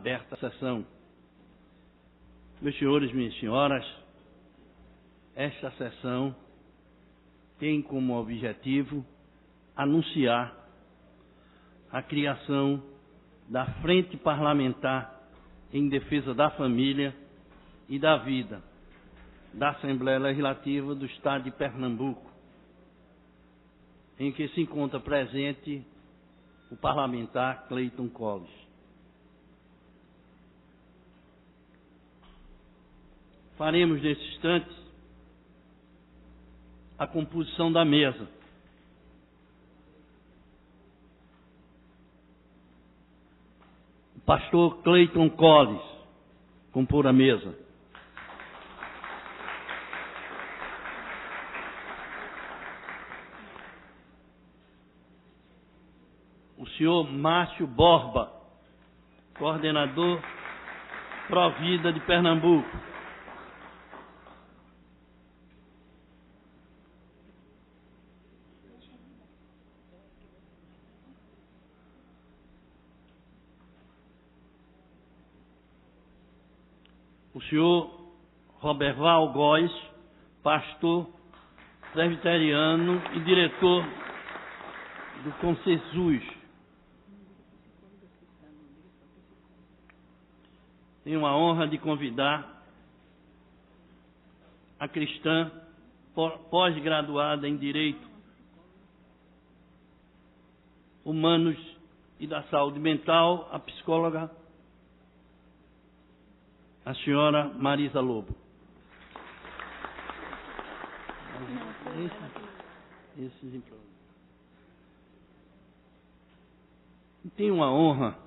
aberta a sessão. Meus senhores, minhas senhoras, esta sessão tem como objetivo anunciar a criação da Frente Parlamentar em Defesa da Família e da Vida da Assembleia Legislativa do Estado de Pernambuco, em que se encontra presente o parlamentar Cleiton Colles. Faremos nesse instante a composição da mesa. O pastor Cleiton Colles compor a mesa. O senhor Márcio Borba, coordenador Provida de Pernambuco. O senhor Roberval Góes, pastor presbiteriano e diretor do Concesus. Tenho a honra de convidar a cristã pós-graduada em Direito Humanos e da Saúde Mental, a psicóloga, a senhora Marisa Lobo. Tenho a honra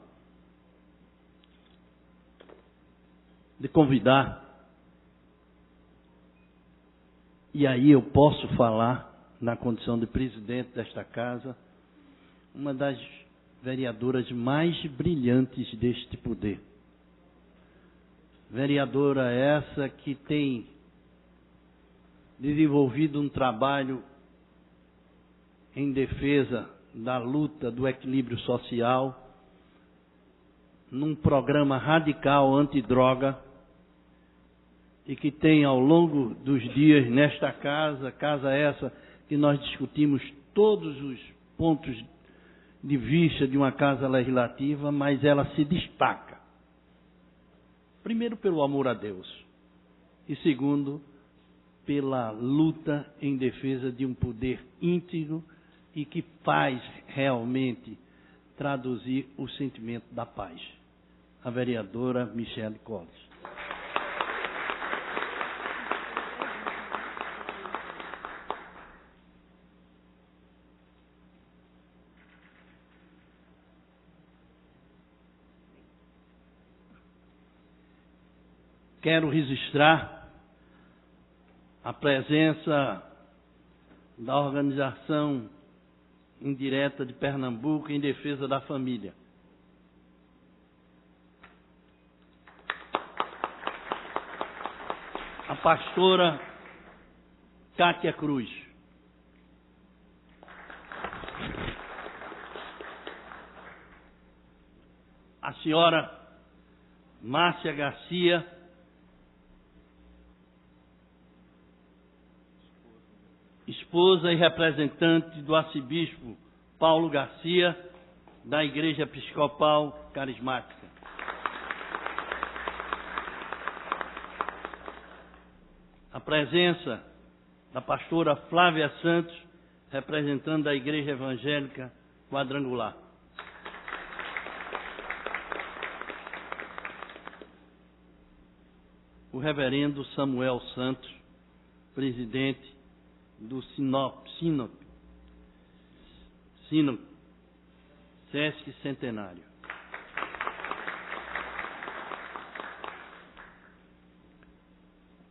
de convidar, e aí eu posso falar na condição de presidente desta casa, uma das vereadoras mais brilhantes deste poder. Vereadora essa que tem desenvolvido um trabalho em defesa da luta do equilíbrio social, num programa radical antidroga, e que tem ao longo dos dias nesta casa essa que nós discutimos todos os pontos de vista de uma casa legislativa, mas ela se destaca. Primeiro, pelo amor a Deus, e segundo, pela luta em defesa de um poder íntegro e que faz realmente traduzir o sentimento da paz. A vereadora Michele Colles. Quero registrar a presença da Organização Indireta de Pernambuco em Defesa da Família. A pastora Cátia Cruz. A senhora Márcia Garcia, esposa e representante do arcebispo Paulo Garcia, da Igreja Episcopal Carismática. A presença da pastora Flávia Santos, representante da Igreja Evangélica Quadrangular. O reverendo Samuel Santos, presidente do Sinop, Sesc Centenário.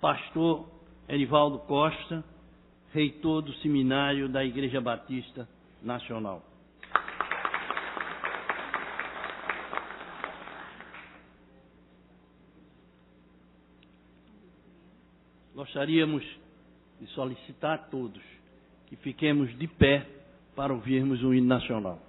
Pastor Erivaldo Costa, reitor do Seminário da Igreja Batista Nacional. Gostaríamos de solicitar a todos que fiquemos de pé para ouvirmos o hino nacional.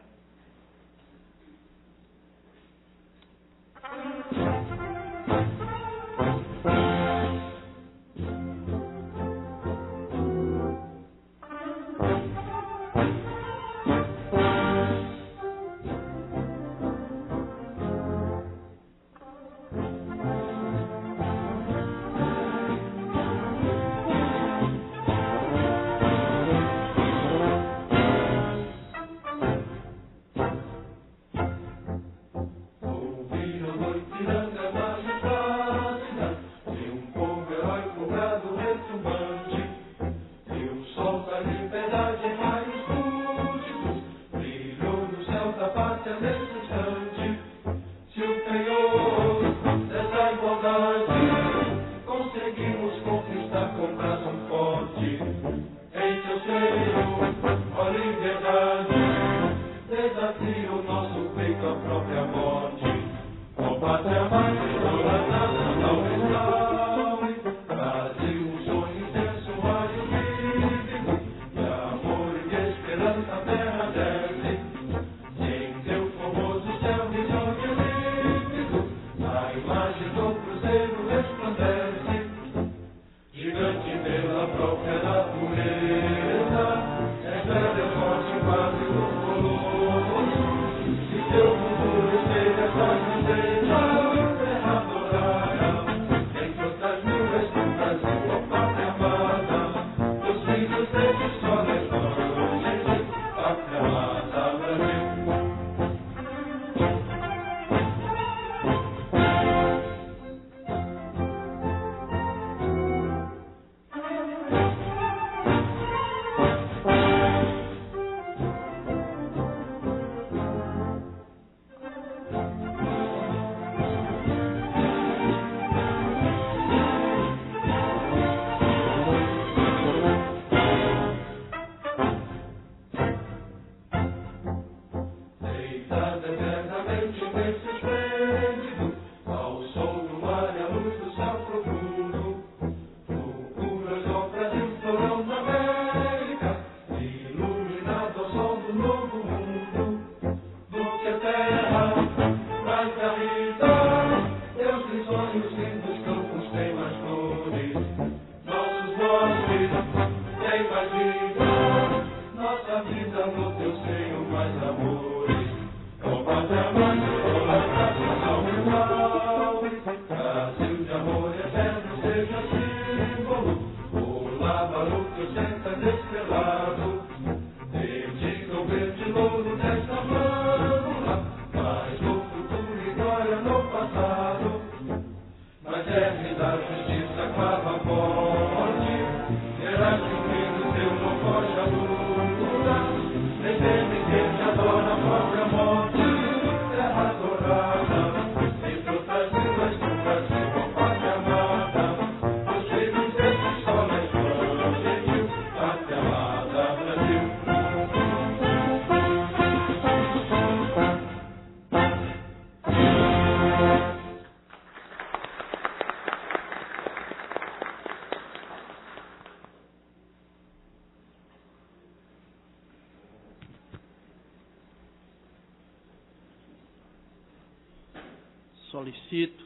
Solicito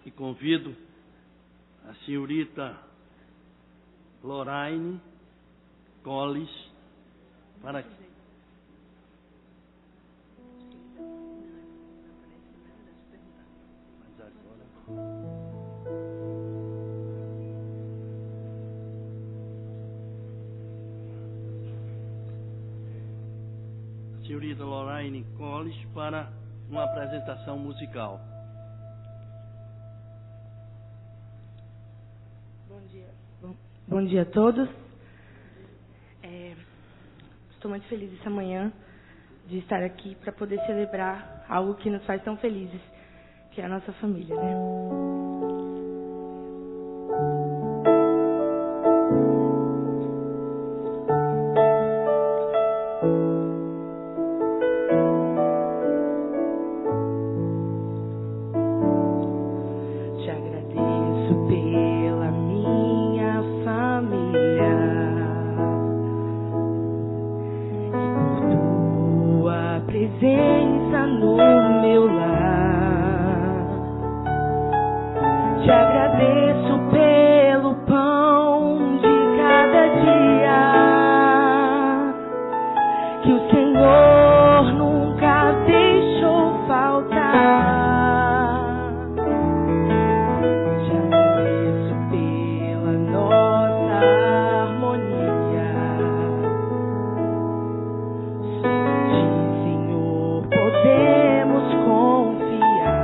e convido a senhorita Lorraine Colles para que... Mas agora... Senhorita Lorraine Colles para uma apresentação musical. Bom dia. Bom dia a todos. Estou muito feliz essa manhã de estar aqui para poder celebrar algo que nos faz tão felizes, que é a nossa família, né? Podemos confiar.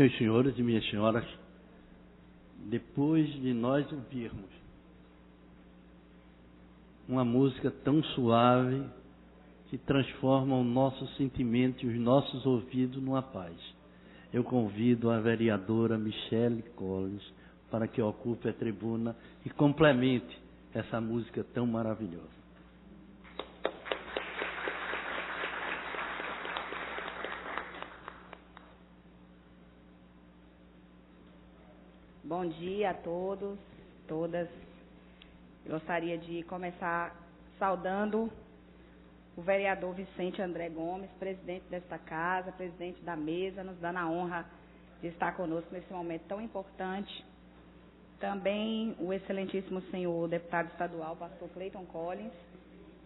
Meus senhores e minhas senhoras, depois de nós ouvirmos uma música tão suave que transforma o nosso sentimento e os nossos ouvidos numa paz, eu convido a vereadora Michele Collins para que ocupe a tribuna e complemente essa música tão maravilhosa. Bom dia a todos, todas. Gostaria de começar saudando o vereador Vicente André Gomes, presidente desta casa, presidente da mesa, nos dando a honra de estar conosco nesse momento tão importante. Também o excelentíssimo senhor deputado estadual, pastor Cleiton Collins,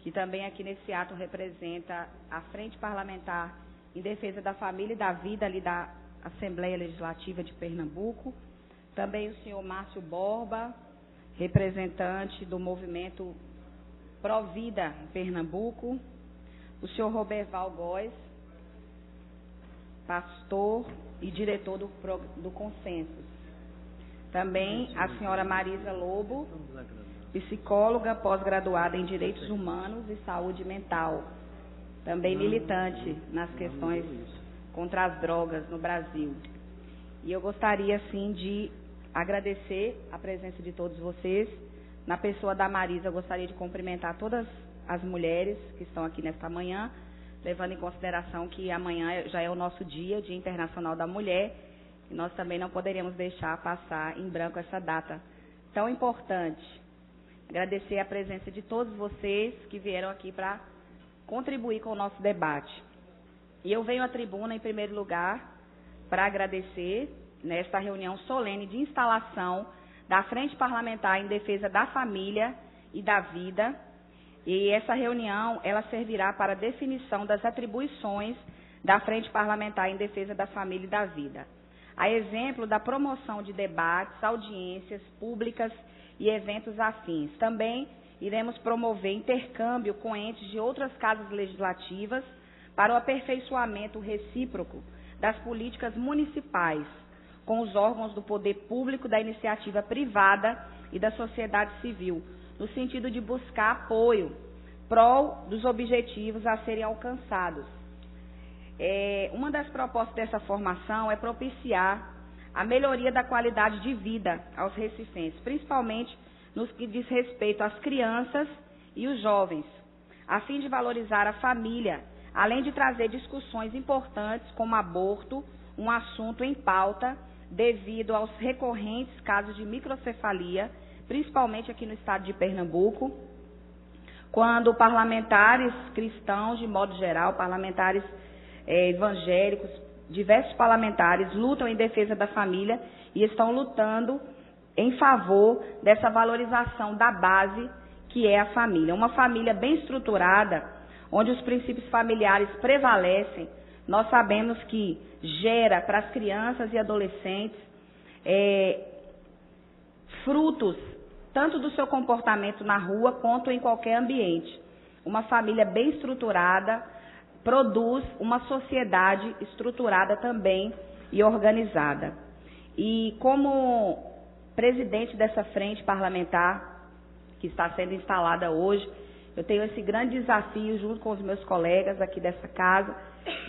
que também aqui nesse ato representa a Frente Parlamentar em Defesa da Família e da Vida ali da Assembleia Legislativa de Pernambuco. Também o senhor Márcio Borba, representante do movimento Provida em Pernambuco. O senhor Roberval Góes, pastor e diretor do Consensus. Também a senhora Marisa Lobo, psicóloga pós-graduada em Direitos Humanos e Saúde Mental. Também militante nas questões contra as drogas no Brasil. E eu gostaria, sim, de agradecer a presença de todos vocês. Na pessoa da Marisa, eu gostaria de cumprimentar todas as mulheres que estão aqui nesta manhã, levando em consideração que amanhã já é o nosso Dia Internacional da Mulher, e nós também não poderíamos deixar passar em branco essa data tão importante. Agradecer a presença de todos vocês que vieram aqui para contribuir com o nosso debate. E eu venho à tribuna, em primeiro lugar, para agradecer nesta reunião solene de instalação da Frente Parlamentar em Defesa da Família e da Vida. E essa reunião, ela servirá para a definição das atribuições da Frente Parlamentar em Defesa da Família e da Vida. A exemplo da promoção de debates, audiências públicas e eventos afins. Também iremos promover intercâmbio com entes de outras casas legislativas para o aperfeiçoamento recíproco das políticas municipais, com os órgãos do poder público, da iniciativa privada e da sociedade civil, no sentido de buscar apoio prol dos objetivos a serem alcançados. Uma das propostas dessa formação é propiciar a melhoria da qualidade de vida aos recifenses, principalmente nos que diz respeito às crianças e os jovens, a fim de valorizar a família, além de trazer discussões importantes como aborto, um assunto em pauta devido aos recorrentes casos de microcefalia, principalmente aqui no estado de Pernambuco, quando parlamentares cristãos, de modo geral, parlamentares evangélicos, diversos parlamentares lutam em defesa da família e estão lutando em favor dessa valorização da base que é a família. Uma família bem estruturada, onde os princípios familiares prevalecem, nós sabemos que gera para as crianças e adolescentes frutos tanto do seu comportamento na rua quanto em qualquer ambiente. Uma família bem estruturada produz uma sociedade estruturada também e organizada. E como presidente dessa frente parlamentar que está sendo instalada hoje, eu tenho esse grande desafio, junto com os meus colegas aqui dessa casa,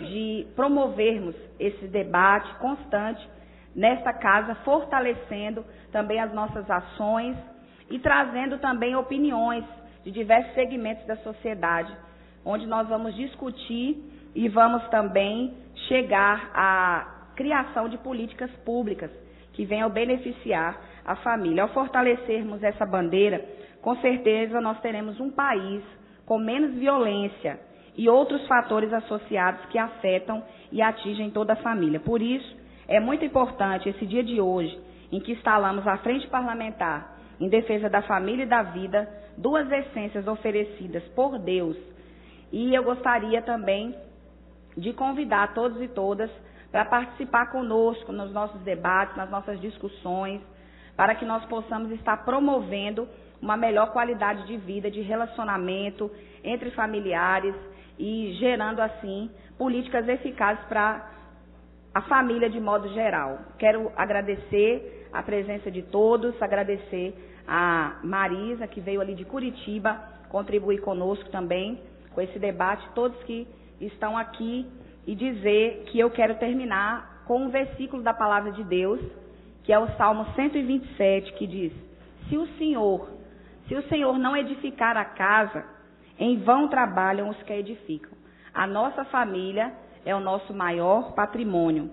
de promovermos esse debate constante nesta casa, fortalecendo também as nossas ações e trazendo também opiniões de diversos segmentos da sociedade, onde nós vamos discutir e vamos também chegar à criação de políticas públicas que venham beneficiar a família. Ao fortalecermos essa bandeira, com certeza nós teremos um país com menos violência e outros fatores associados que afetam e atingem toda a família. Por isso, é muito importante esse dia de hoje, em que instalamos a Frente Parlamentar em Defesa da Família e da Vida, duas essências oferecidas por Deus. E eu gostaria também de convidar todos e todas para participar conosco nos nossos debates, nas nossas discussões, para que nós possamos estar promovendo uma melhor qualidade de vida, de relacionamento entre familiares e gerando, assim, políticas eficazes para a família de modo geral. Quero agradecer a presença de todos, agradecer a Marisa, que veio ali de Curitiba, contribuir conosco também com esse debate, todos que estão aqui, e dizer que eu quero terminar com um versículo da palavra de Deus, que é o Salmo 127, que diz: se o Senhor não edificar a casa, em vão trabalham os que a edificam. A nossa família é o nosso maior patrimônio.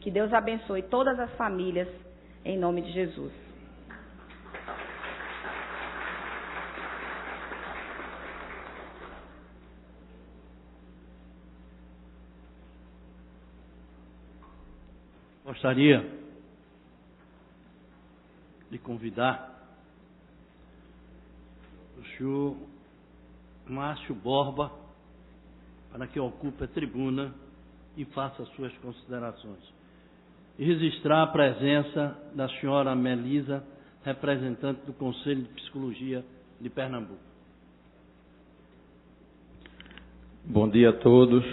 Que Deus abençoe todas as famílias, em nome de Jesus. Gostaria de convidar o senhor Márcio Borba para que ocupe a tribuna e faça as suas considerações. E registrar a presença da senhora Melisa, representante do Conselho de Psicologia de Pernambuco. Bom dia a todos.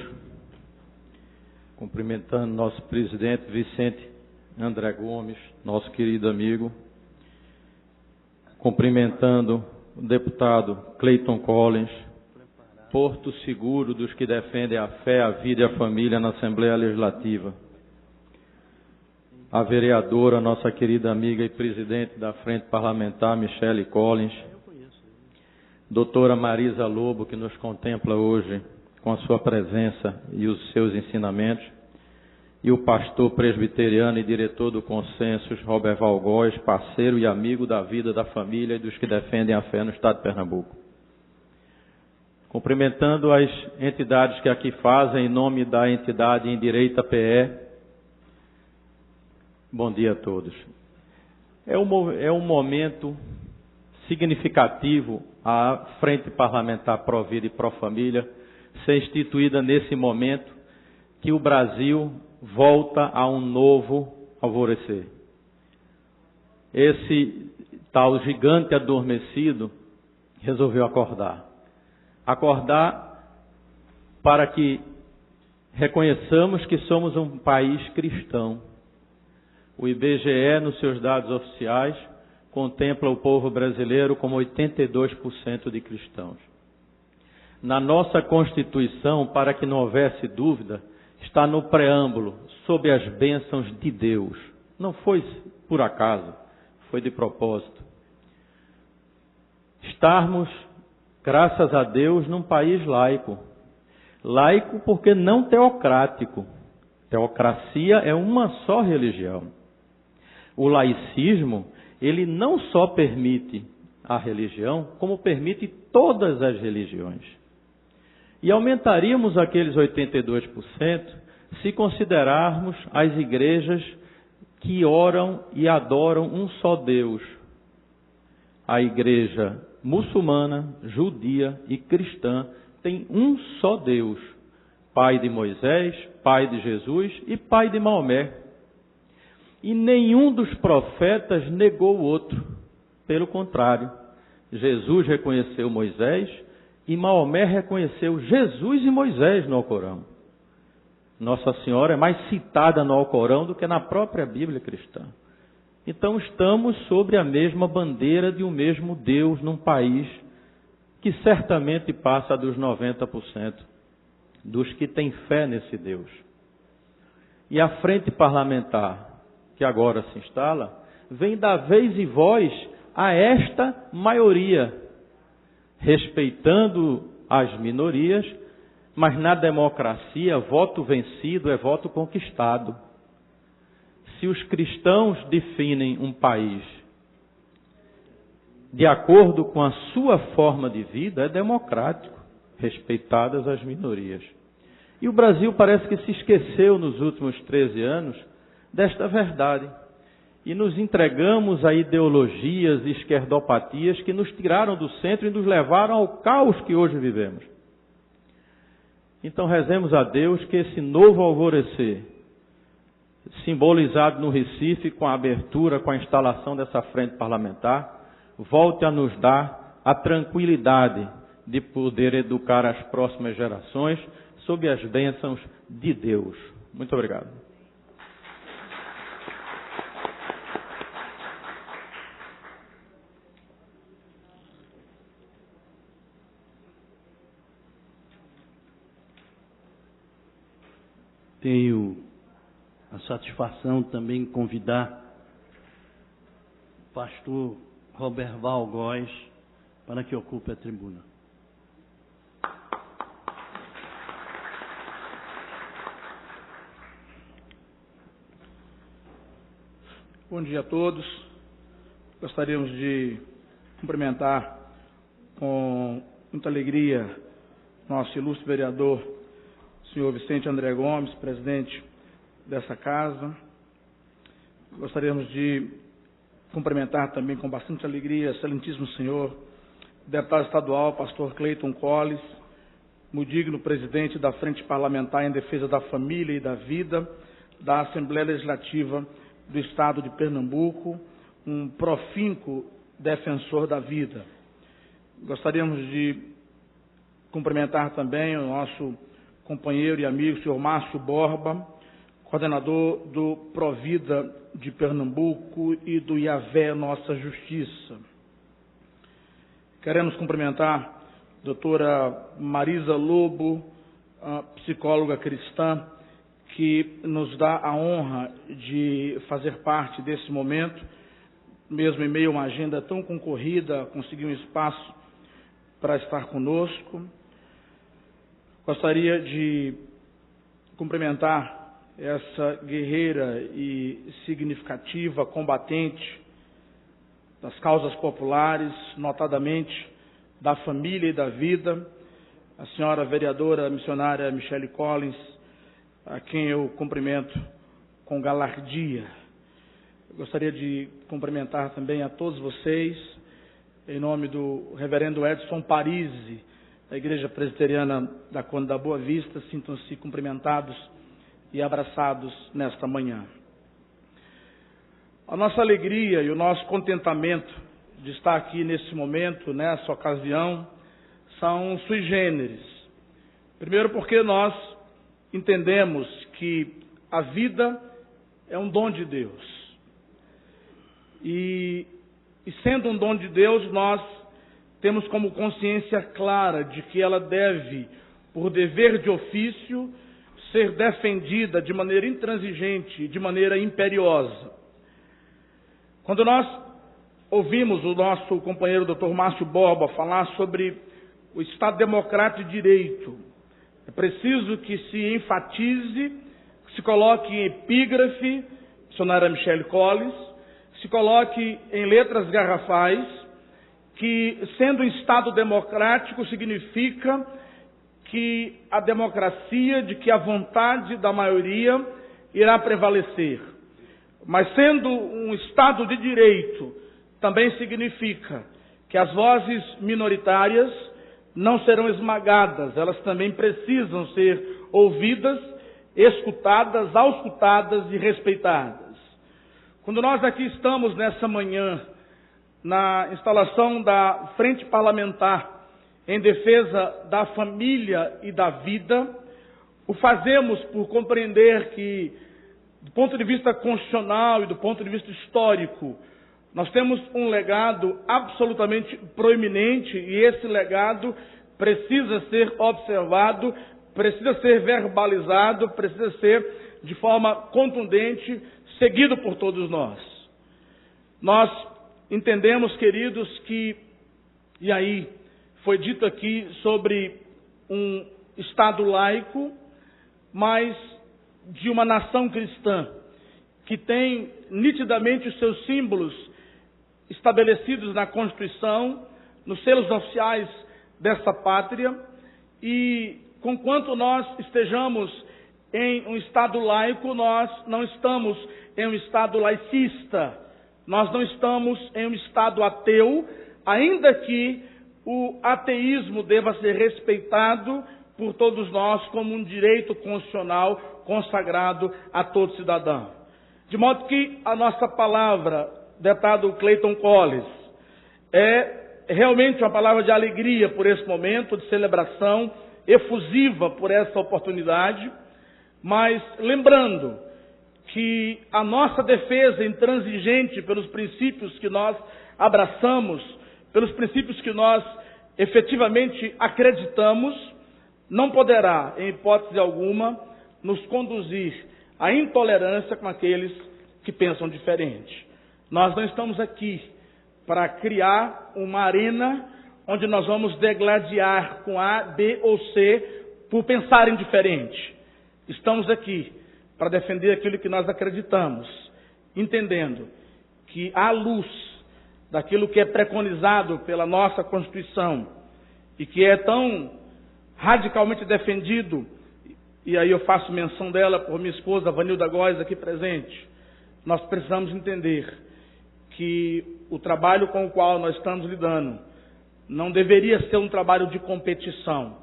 Cumprimentando nosso presidente Vicente André Gomes, nosso querido amigo. Cumprimentando o deputado Cleiton Collins, porto seguro dos que defendem a fé, a vida e a família na Assembleia Legislativa. A vereadora, nossa querida amiga e presidente da Frente Parlamentar, Michele Collins. Doutora Marisa Lobo, que nos contempla hoje com a sua presença e os seus ensinamentos, e o pastor presbiteriano e diretor do Consensus, Roberval Góes, parceiro e amigo da vida, da família e dos que defendem a fé no Estado de Pernambuco. Cumprimentando as entidades que aqui fazem, em nome da entidade em Direita PE, bom dia a todos. É um momento significativo a Frente Parlamentar Pró-Vida e Pró-Família ser instituída nesse momento que o Brasil volta a um novo alvorecer. Esse tal gigante adormecido resolveu acordar. Acordar para que reconheçamos que somos um país cristão. O IBGE, nos seus dados oficiais, contempla o povo brasileiro como 82% de cristãos. Na nossa Constituição, para que não houvesse dúvida, está no preâmbulo, sob as bênçãos de Deus. Não foi por acaso, foi de propósito. Estarmos, graças a Deus, num país laico. Laico porque não teocrático. Teocracia é uma só religião. O laicismo, ele não só permite a religião, como permite todas as religiões. E aumentaríamos aqueles 82% se considerarmos as igrejas que oram e adoram um só Deus. A igreja muçulmana, judia e cristã tem um só Deus, Pai de Moisés, Pai de Jesus e Pai de Maomé. E nenhum dos profetas negou o outro. Pelo contrário, Jesus reconheceu Moisés e Maomé reconheceu Jesus e Moisés no Alcorão. Nossa Senhora é mais citada no Alcorão do que na própria Bíblia cristã. Então estamos sobre a mesma bandeira de um mesmo Deus num país que certamente passa dos 90% dos que têm fé nesse Deus. E a Frente Parlamentar, que agora se instala, vem dar vez e voz a esta maioria, respeitando as minorias, mas na democracia, voto vencido é voto conquistado. Se os cristãos definem um país de acordo com a sua forma de vida, é democrático, respeitadas as minorias. E o Brasil parece que se esqueceu nos últimos 13 anos desta verdade. E nos entregamos a ideologias e esquerdopatias que nos tiraram do centro e nos levaram ao caos que hoje vivemos. Então rezemos a Deus que esse novo alvorecer, simbolizado no Recife com a abertura, com a instalação dessa frente parlamentar, volte a nos dar a tranquilidade de poder educar as próximas gerações sob as bênçãos de Deus. Muito obrigado. tenho a satisfação também de convidar o pastor Roberval Góes para que ocupe a tribuna. Bom dia a todos. Gostaríamos de cumprimentar com muita alegria nosso ilustre vereador, senhor Vicente André Gomes, presidente dessa casa. Gostaríamos de cumprimentar também com bastante alegria, excelentíssimo senhor, deputado estadual, pastor Cleiton Colles, muito digno presidente da Frente Parlamentar em Defesa da Família e da Vida, da Assembleia Legislativa do Estado de Pernambuco, um profinco defensor da vida. Gostaríamos de cumprimentar também o nosso companheiro e amigo, senhor Márcio Borba, coordenador do Provida de Pernambuco e do Iavé Nossa Justiça. Queremos cumprimentar a doutora Marisa Lobo, a psicóloga cristã, que nos dá a honra de fazer parte desse momento, mesmo em meio a uma agenda tão concorrida, conseguir um espaço para estar conosco. Gostaria de cumprimentar essa guerreira e significativa combatente das causas populares, notadamente da família e da vida, a senhora vereadora missionária Michele Collins, a quem eu cumprimento com galardia. Eu gostaria de cumprimentar também a todos vocês, em nome do reverendo Edson Parisi, da Igreja Presbiteriana da Conde da Boa Vista. Sintam-se cumprimentados e abraçados nesta manhã. A nossa alegria e o nosso contentamento de estar aqui nesse momento, nessa ocasião, são sui generis. Primeiro porque nós entendemos que a vida é um dom de Deus. E sendo um dom de Deus, nós temos como consciência clara de que ela deve, por dever de ofício, ser defendida de maneira intransigente, de maneira imperiosa. Quando nós ouvimos o nosso companheiro Dr. Márcio Borba falar sobre o Estado Democrático de Direito, é preciso que se enfatize, que se coloque em epígrafe, missionária Michele Collins, se coloque em letras garrafais, que sendo um Estado democrático significa que a democracia, de que a vontade da maioria irá prevalecer. Mas sendo um Estado de direito, também significa que as vozes minoritárias não serão esmagadas, elas também precisam ser ouvidas, escutadas, auscultadas e respeitadas. Quando nós aqui estamos nessa manhã, na instalação da Frente Parlamentar em Defesa da Família e da Vida, o fazemos por compreender que, do ponto de vista constitucional e do ponto de vista histórico, nós temos um legado absolutamente proeminente e esse legado precisa ser observado, precisa ser verbalizado, precisa ser de forma contundente, seguido por todos nós. Nós entendemos, queridos, que, e aí foi dito aqui sobre um Estado laico, mas de uma nação cristã, que tem nitidamente os seus símbolos estabelecidos na Constituição, nos selos oficiais dessa pátria, e conquanto nós estejamos em um Estado laico, nós não estamos em um Estado laicista, nós não estamos em um Estado ateu, ainda que o ateísmo deva ser respeitado por todos nós como um direito constitucional consagrado a todo cidadão. De modo que a nossa palavra, deputado Cleiton Colles, é realmente uma palavra de alegria por esse momento, de celebração efusiva por essa oportunidade, mas lembrando que a nossa defesa intransigente pelos princípios que nós abraçamos, pelos princípios que nós efetivamente acreditamos, não poderá, em hipótese alguma, nos conduzir à intolerância com aqueles que pensam diferente. Nós não estamos aqui para criar uma arena onde nós vamos degladiar com A, B ou C por pensarem diferente. Estamos aqui para defender aquilo que nós acreditamos, entendendo que à luz daquilo que é preconizado pela nossa Constituição e que é tão radicalmente defendido, e aí eu faço menção dela por minha esposa Vanilda Góes aqui presente, nós precisamos entender que o trabalho com o qual nós estamos lidando não deveria ser um trabalho de competição,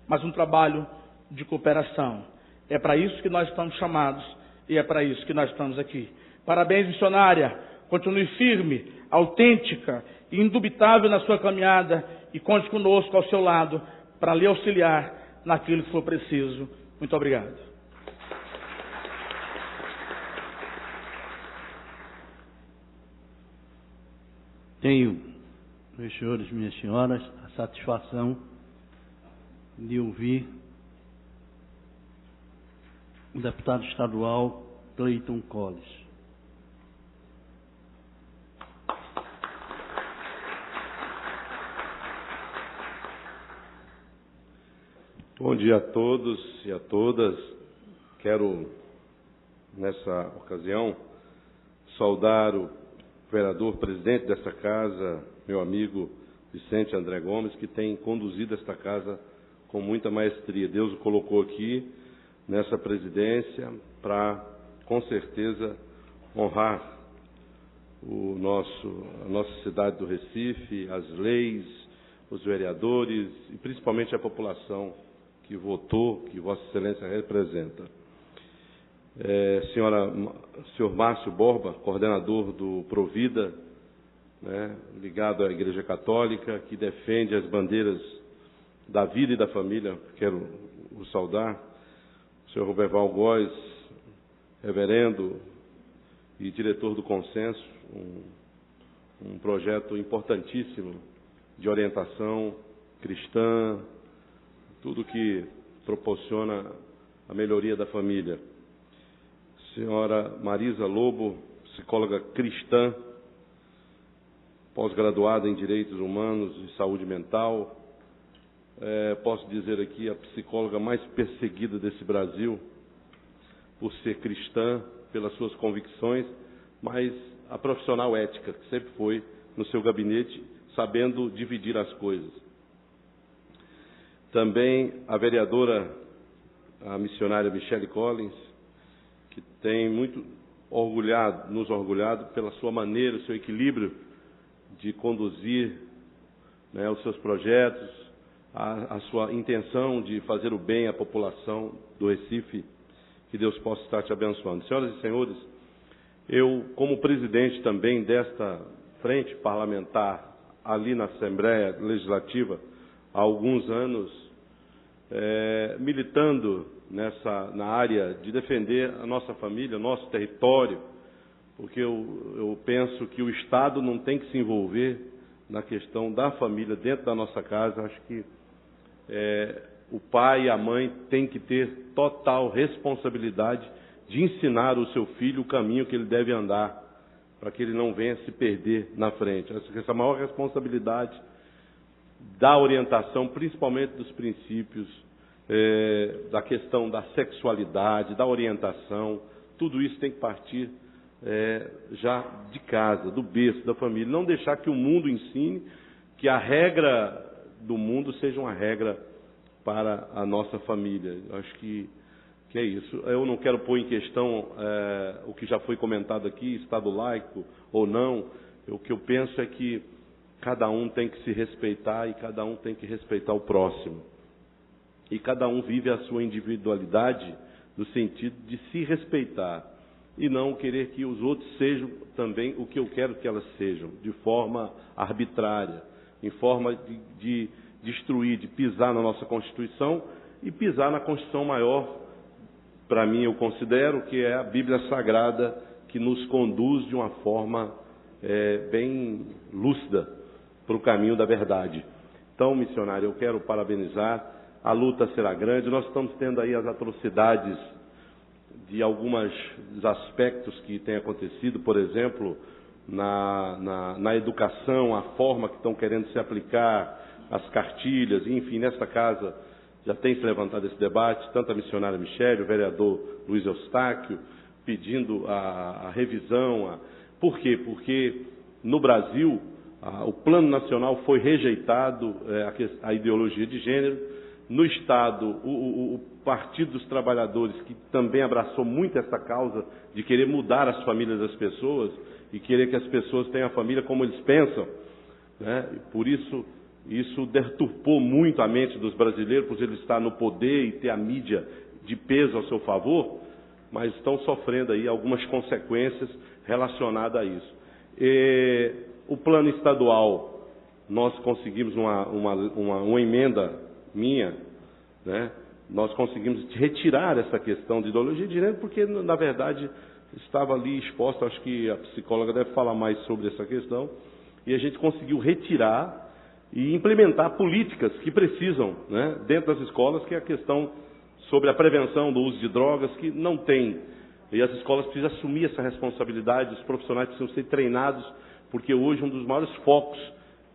mas um trabalho de cooperação. É para isso que nós estamos chamados e é para isso que nós estamos aqui. Parabéns, missionária. Continue firme, autêntica e indubitável na sua caminhada e conte conosco ao seu lado para lhe auxiliar naquilo que for preciso. Muito obrigado. Tenho, meus senhores e minhas senhoras, a satisfação de ouvir o deputado estadual Cleiton Colles. Bom dia a todos e a todas. Quero, nessa ocasião, saudar o vereador presidente desta casa, meu amigo Vicente André Gomes, que tem conduzido esta casa com muita maestria. Deus o colocou aqui nessa presidência para, com certeza, honrar a nossa cidade do Recife, as leis, os vereadores e principalmente a população que votou, que Vossa Excelência representa. Senhor Márcio Borba, coordenador do Provida, ligado à Igreja Católica, que defende as bandeiras da vida e da família, quero o saudar. Senhor Roberval Góes, reverendo e diretor do Consenso, um projeto importantíssimo de orientação cristã, tudo que proporciona a melhoria da família. Senhora Marisa Lobo, psicóloga cristã, pós-graduada em Direitos Humanos e Saúde Mental. Posso dizer aqui, a psicóloga mais perseguida desse Brasil, por ser cristã, pelas suas convicções, mas a profissional ética, que sempre foi no seu gabinete, sabendo dividir as coisas. Também a vereadora, a missionária Michele Collins, que tem muito nos orgulhado pela sua maneira, o seu equilíbrio de conduzir os seus projetos, a sua intenção de fazer o bem à população do Recife. Que Deus possa estar te abençoando. Senhoras e senhores, eu, como presidente também desta frente parlamentar ali na Assembleia Legislativa, há alguns anos, militando na área de defender a nossa família, nosso território, porque eu penso que o Estado não tem que se envolver na questão da família dentro da nossa casa. Acho que o pai e a mãe têm que ter total responsabilidade de ensinar o seu filho o caminho que ele deve andar, para que ele não venha se perder na frente. Essa maior responsabilidade da orientação, principalmente dos princípios, da questão da sexualidade, da orientação, tudo isso tem que partir já de casa, do berço, da família. Não deixar que o mundo ensine, que a regra do mundo seja uma regra para a nossa família. Acho que é isso. Eu não quero pôr em questão o que já foi comentado aqui, Estado laico ou não. O que eu penso é que cada um tem que se respeitar e cada um tem que respeitar o próximo. E cada um vive a sua individualidade no sentido de se respeitar e não querer que os outros sejam também o que eu quero que elas sejam, de forma arbitrária, em forma de destruir, de pisar na nossa Constituição e pisar na Constituição maior. Para mim, eu considero que é a Bíblia Sagrada, que nos conduz de uma forma bem lúcida para o caminho da verdade. Então, missionário, eu quero parabenizar. A luta será grande. Nós estamos tendo aí as atrocidades de alguns aspectos que têm acontecido, por exemplo, na educação, a forma que estão querendo se aplicar, as cartilhas, enfim, nesta casa já tem se levantado esse debate, tanto a missionária Michele, o vereador Luiz Eustáquio, pedindo a revisão. Por quê? Porque no Brasil o Plano Nacional foi rejeitado, a ideologia de gênero. No Estado, o Partido dos Trabalhadores, que também abraçou muito essa causa de querer mudar as famílias das pessoas e querer que as pessoas tenham a família como eles pensam, né? E por isso deturpou muito a mente dos brasileiros, por ele estar no poder e ter a mídia de peso ao seu favor, mas estão sofrendo aí algumas consequências relacionadas a isso. O plano estadual, nós conseguimos uma emenda minha, né? Nós conseguimos retirar essa questão de ideologia de gênero, porque, na verdade, estava ali exposta, acho que a psicóloga deve falar mais sobre essa questão, e a gente conseguiu retirar e implementar políticas que precisam, né, dentro das escolas, que é a questão sobre a prevenção do uso de drogas, que não tem. E as escolas precisam assumir essa responsabilidade, os profissionais precisam ser treinados, porque hoje um dos maiores focos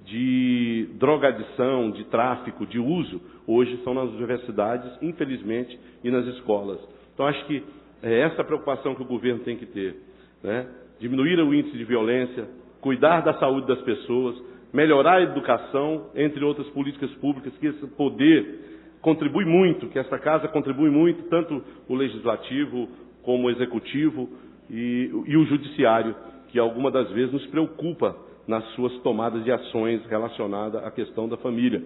de drogadição, de tráfico, de uso, hoje são nas universidades, infelizmente, e nas escolas. Então, acho que é essa preocupação que o governo tem que ter, né? Diminuir o índice de violência, cuidar da saúde das pessoas, melhorar a educação, entre outras políticas públicas, que esse poder contribui muito, que essa casa contribui muito, tanto o legislativo como o executivo e o judiciário, que alguma das vezes nos preocupa nas suas tomadas de ações relacionadas à questão da família.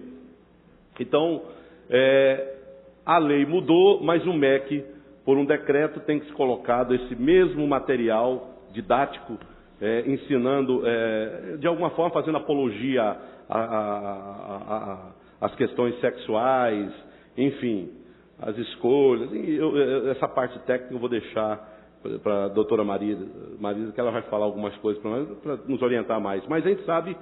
Então, a lei mudou, mas o MEC, por um decreto, tem que ser colocado esse mesmo material didático, ensinando, de alguma forma, fazendo apologia às questões sexuais, enfim, as escolhas. Essa parte técnica eu vou deixar para a doutora Marisa, que ela vai falar algumas coisas para nós, para nos orientar mais. Mas a gente sabe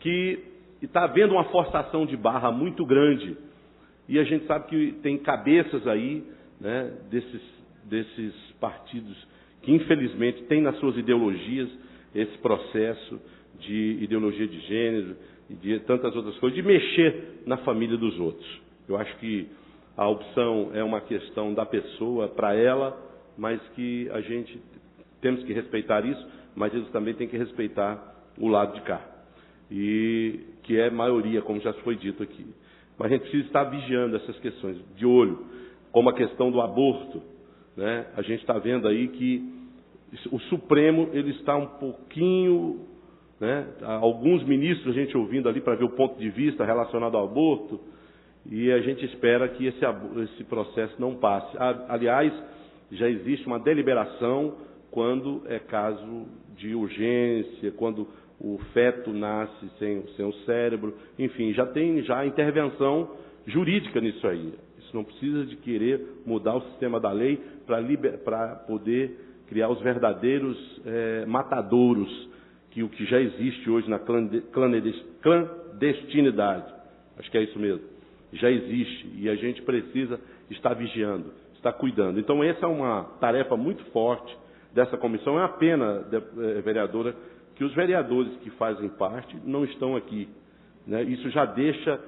que está havendo uma forçação de barra muito grande. E a gente sabe que tem cabeças aí, né, desses partidos que, infelizmente, têm nas suas ideologias esse processo de ideologia de gênero e de tantas outras coisas, de mexer na família dos outros. Eu acho que a opção é uma questão da pessoa para ela, mas que a gente temos que respeitar isso, mas eles também têm que respeitar o lado de cá, e que é maioria, como já foi dito aqui. Mas a gente precisa estar vigiando essas questões, de olho, como a questão do aborto, né? A gente está vendo aí que o Supremo ele está um pouquinho, né? Alguns ministros a gente ouvindo ali para ver o ponto de vista relacionado ao aborto, e a gente espera que esse processo não passe. Aliás, já existe uma deliberação quando é caso de urgência, quando o feto nasce sem o cérebro, enfim, já tem a intervenção jurídica nisso aí. Isso não precisa de querer mudar o sistema da lei para poder criar os verdadeiros matadouros, o que já existe hoje na clandestinidade. Acho que é isso mesmo. Já existe e a gente precisa estar vigiando, estar cuidando. Então, essa é uma tarefa muito forte dessa comissão. É uma pena, vereadora, que os vereadores que fazem parte não estão aqui, né? Isso já deixa,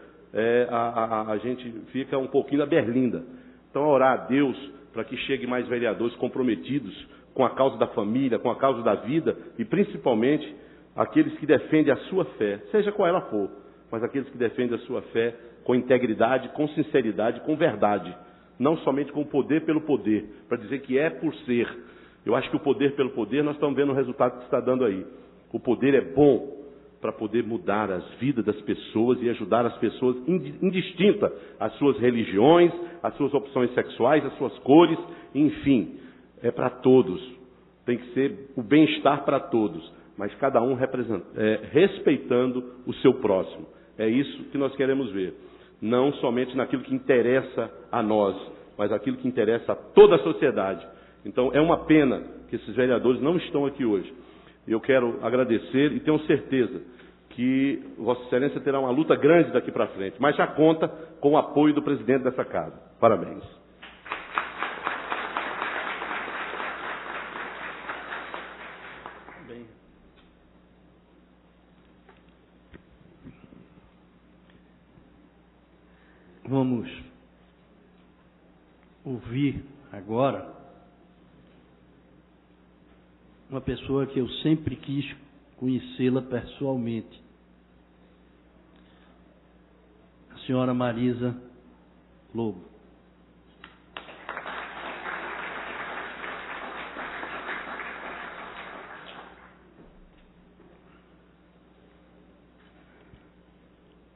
a gente fica um pouquinho na berlinda. Então, orar a Deus para que chegue mais vereadores comprometidos com a causa da família, com a causa da vida, e principalmente aqueles que defendem a sua fé, seja qual ela for, mas aqueles que defendem a sua fé com integridade, com sinceridade, com verdade, não somente com o poder pelo poder, para dizer que é por ser. Eu acho que o poder pelo poder, nós estamos vendo o resultado que está dando aí. O poder é bom para poder mudar as vidas das pessoas e ajudar as pessoas indistinta às suas religiões, às suas opções sexuais, às suas cores, enfim, é para todos. Tem que ser o bem-estar para todos, mas cada um respeitando o seu próximo. É isso que nós queremos ver. Não somente naquilo que interessa a nós, mas aquilo que interessa a toda a sociedade. Então, é uma pena que esses vereadores não estão aqui hoje. Eu quero agradecer e tenho certeza que Vossa Excelência terá uma luta grande daqui para frente, mas já conta com o apoio do presidente dessa casa. Parabéns. Vamos ouvir agora uma pessoa que eu sempre quis conhecê-la pessoalmente. A senhora Marisa Lobo.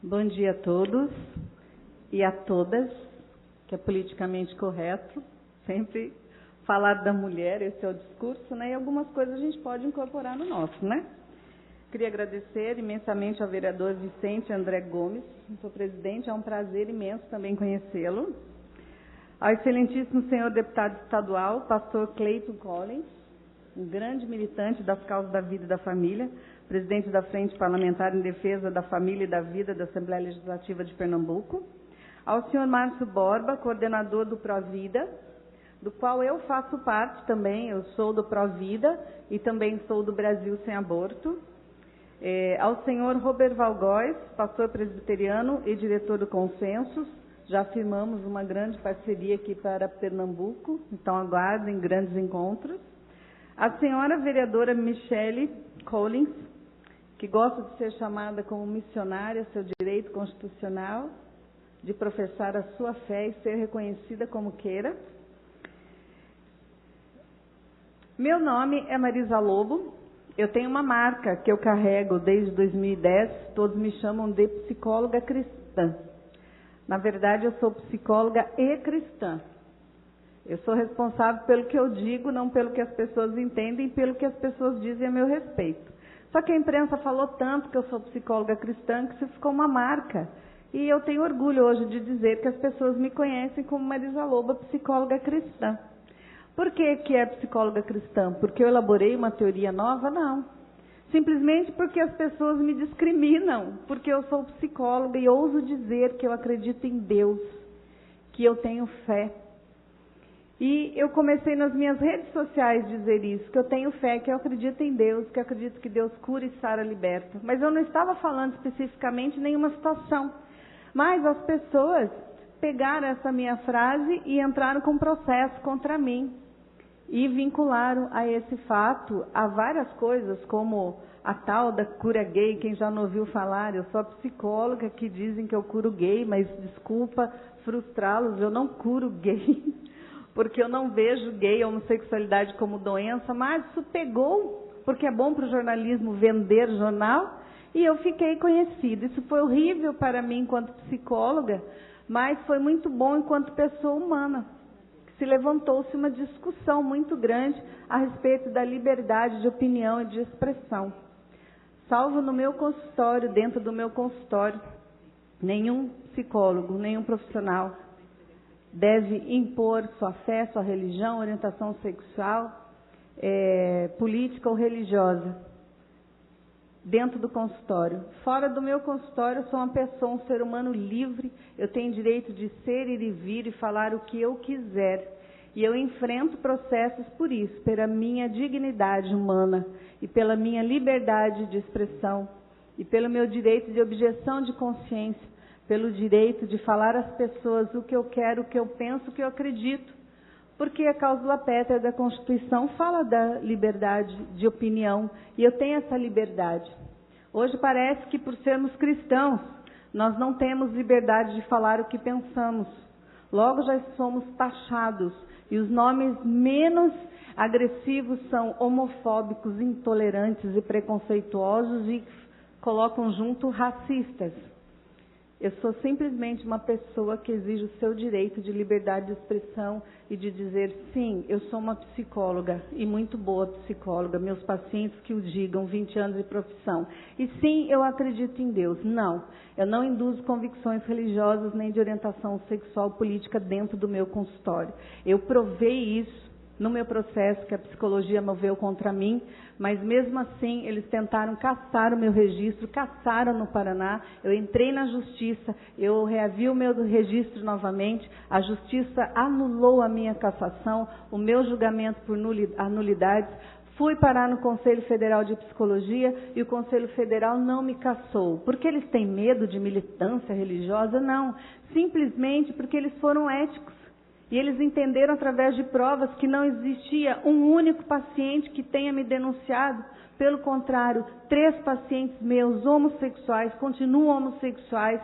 Bom dia a todos e a todas, que é politicamente correto, sempre falar da mulher, esse é o discurso, né? E algumas coisas a gente pode incorporar no nosso, né? Queria agradecer imensamente ao vereador Vicente André Gomes, sou presidente, é um prazer imenso também conhecê-lo. Ao excelentíssimo senhor deputado estadual, pastor Cleiton Collins, um grande militante das causas da vida e da família, presidente da Frente Parlamentar em Defesa da Família e da Vida da Assembleia Legislativa de Pernambuco. Ao senhor Márcio Borba, coordenador do Provida, do qual eu faço parte também, eu sou do Provida e também sou do Brasil Sem Aborto. Ao senhor Robert Valgóis, pastor presbiteriano e diretor do Consensus, já firmamos uma grande parceria aqui para Pernambuco, então aguardem grandes encontros. A senhora vereadora Michele Collins, que gosta de ser chamada como missionária, seu direito constitucional de professar a sua fé e ser reconhecida como queira. Meu nome é Marisa Lobo, eu tenho uma marca que eu carrego desde 2010, todos me chamam de psicóloga cristã. Na verdade, eu sou psicóloga e cristã. Eu sou responsável pelo que eu digo, não pelo que as pessoas entendem, pelo que as pessoas dizem a meu respeito. Só que a imprensa falou tanto que eu sou psicóloga cristã que isso ficou uma marca. E eu tenho orgulho hoje de dizer que as pessoas me conhecem como Marisa Lobo, psicóloga cristã. Por que é psicóloga cristã? Porque eu elaborei uma teoria nova? Não. Simplesmente porque as pessoas me discriminam, porque eu sou psicóloga e ouso dizer que eu acredito em Deus, que eu tenho fé. E eu comecei nas minhas redes sociais dizer isso, que eu tenho fé, que eu acredito em Deus, que eu acredito que Deus cura e sara liberta. Mas eu não estava falando especificamente nenhuma situação. Mas as pessoas pegaram essa minha frase e entraram com processo contra mim. E vincularam a esse fato a várias coisas, como a tal da cura gay, quem já não ouviu falar, eu sou a psicóloga que dizem que eu curo gay, mas desculpa frustrá-los, eu não curo gay, porque eu não vejo gay, homossexualidade como doença, mas isso pegou, porque é bom para o jornalismo vender jornal, e eu fiquei conhecida. Isso foi horrível para mim enquanto psicóloga, mas foi muito bom enquanto pessoa humana. Se levantou-se uma discussão muito grande a respeito da liberdade de opinião e de expressão. Salvo no meu consultório, dentro do meu consultório, nenhum psicólogo, nenhum profissional deve impor sua fé, sua religião, orientação sexual, política ou religiosa dentro do consultório. Fora do meu consultório, eu sou uma pessoa, um ser humano livre, eu tenho direito de ser, ir e vir e falar o que eu quiser. E eu enfrento processos por isso, pela minha dignidade humana e pela minha liberdade de expressão e pelo meu direito de objeção de consciência, pelo direito de falar às pessoas o que eu quero, o que eu penso, o que eu acredito. Porque a cláusula pétrea da Constituição fala da liberdade de opinião, e eu tenho essa liberdade. Hoje parece que por sermos cristãos, nós não temos liberdade de falar o que pensamos. Logo já somos taxados, e os nomes menos agressivos são homofóbicos, intolerantes e preconceituosos, e colocam junto racistas. Eu sou simplesmente uma pessoa que exige o seu direito de liberdade de expressão e de dizer, sim, eu sou uma psicóloga e muito boa psicóloga, meus pacientes que o digam, 20 anos de profissão. E sim, eu acredito em Deus. Não, eu não induzo convicções religiosas nem de orientação sexual política dentro do meu consultório. Eu provei isso no meu processo que a psicologia moveu contra mim, mas mesmo assim eles tentaram caçar o meu registro, caçaram no Paraná, eu entrei na justiça, eu reavi o meu registro novamente, a justiça anulou a minha cassação, o meu julgamento por nulidades Fui parar no Conselho Federal de Psicologia e o Conselho Federal não me cassou. Porque eles têm medo de militância religiosa? Não. Simplesmente porque eles foram éticos. E eles entenderam através de provas que não existia um único paciente que tenha me denunciado. Pelo contrário, 3 pacientes meus homossexuais, continuam homossexuais,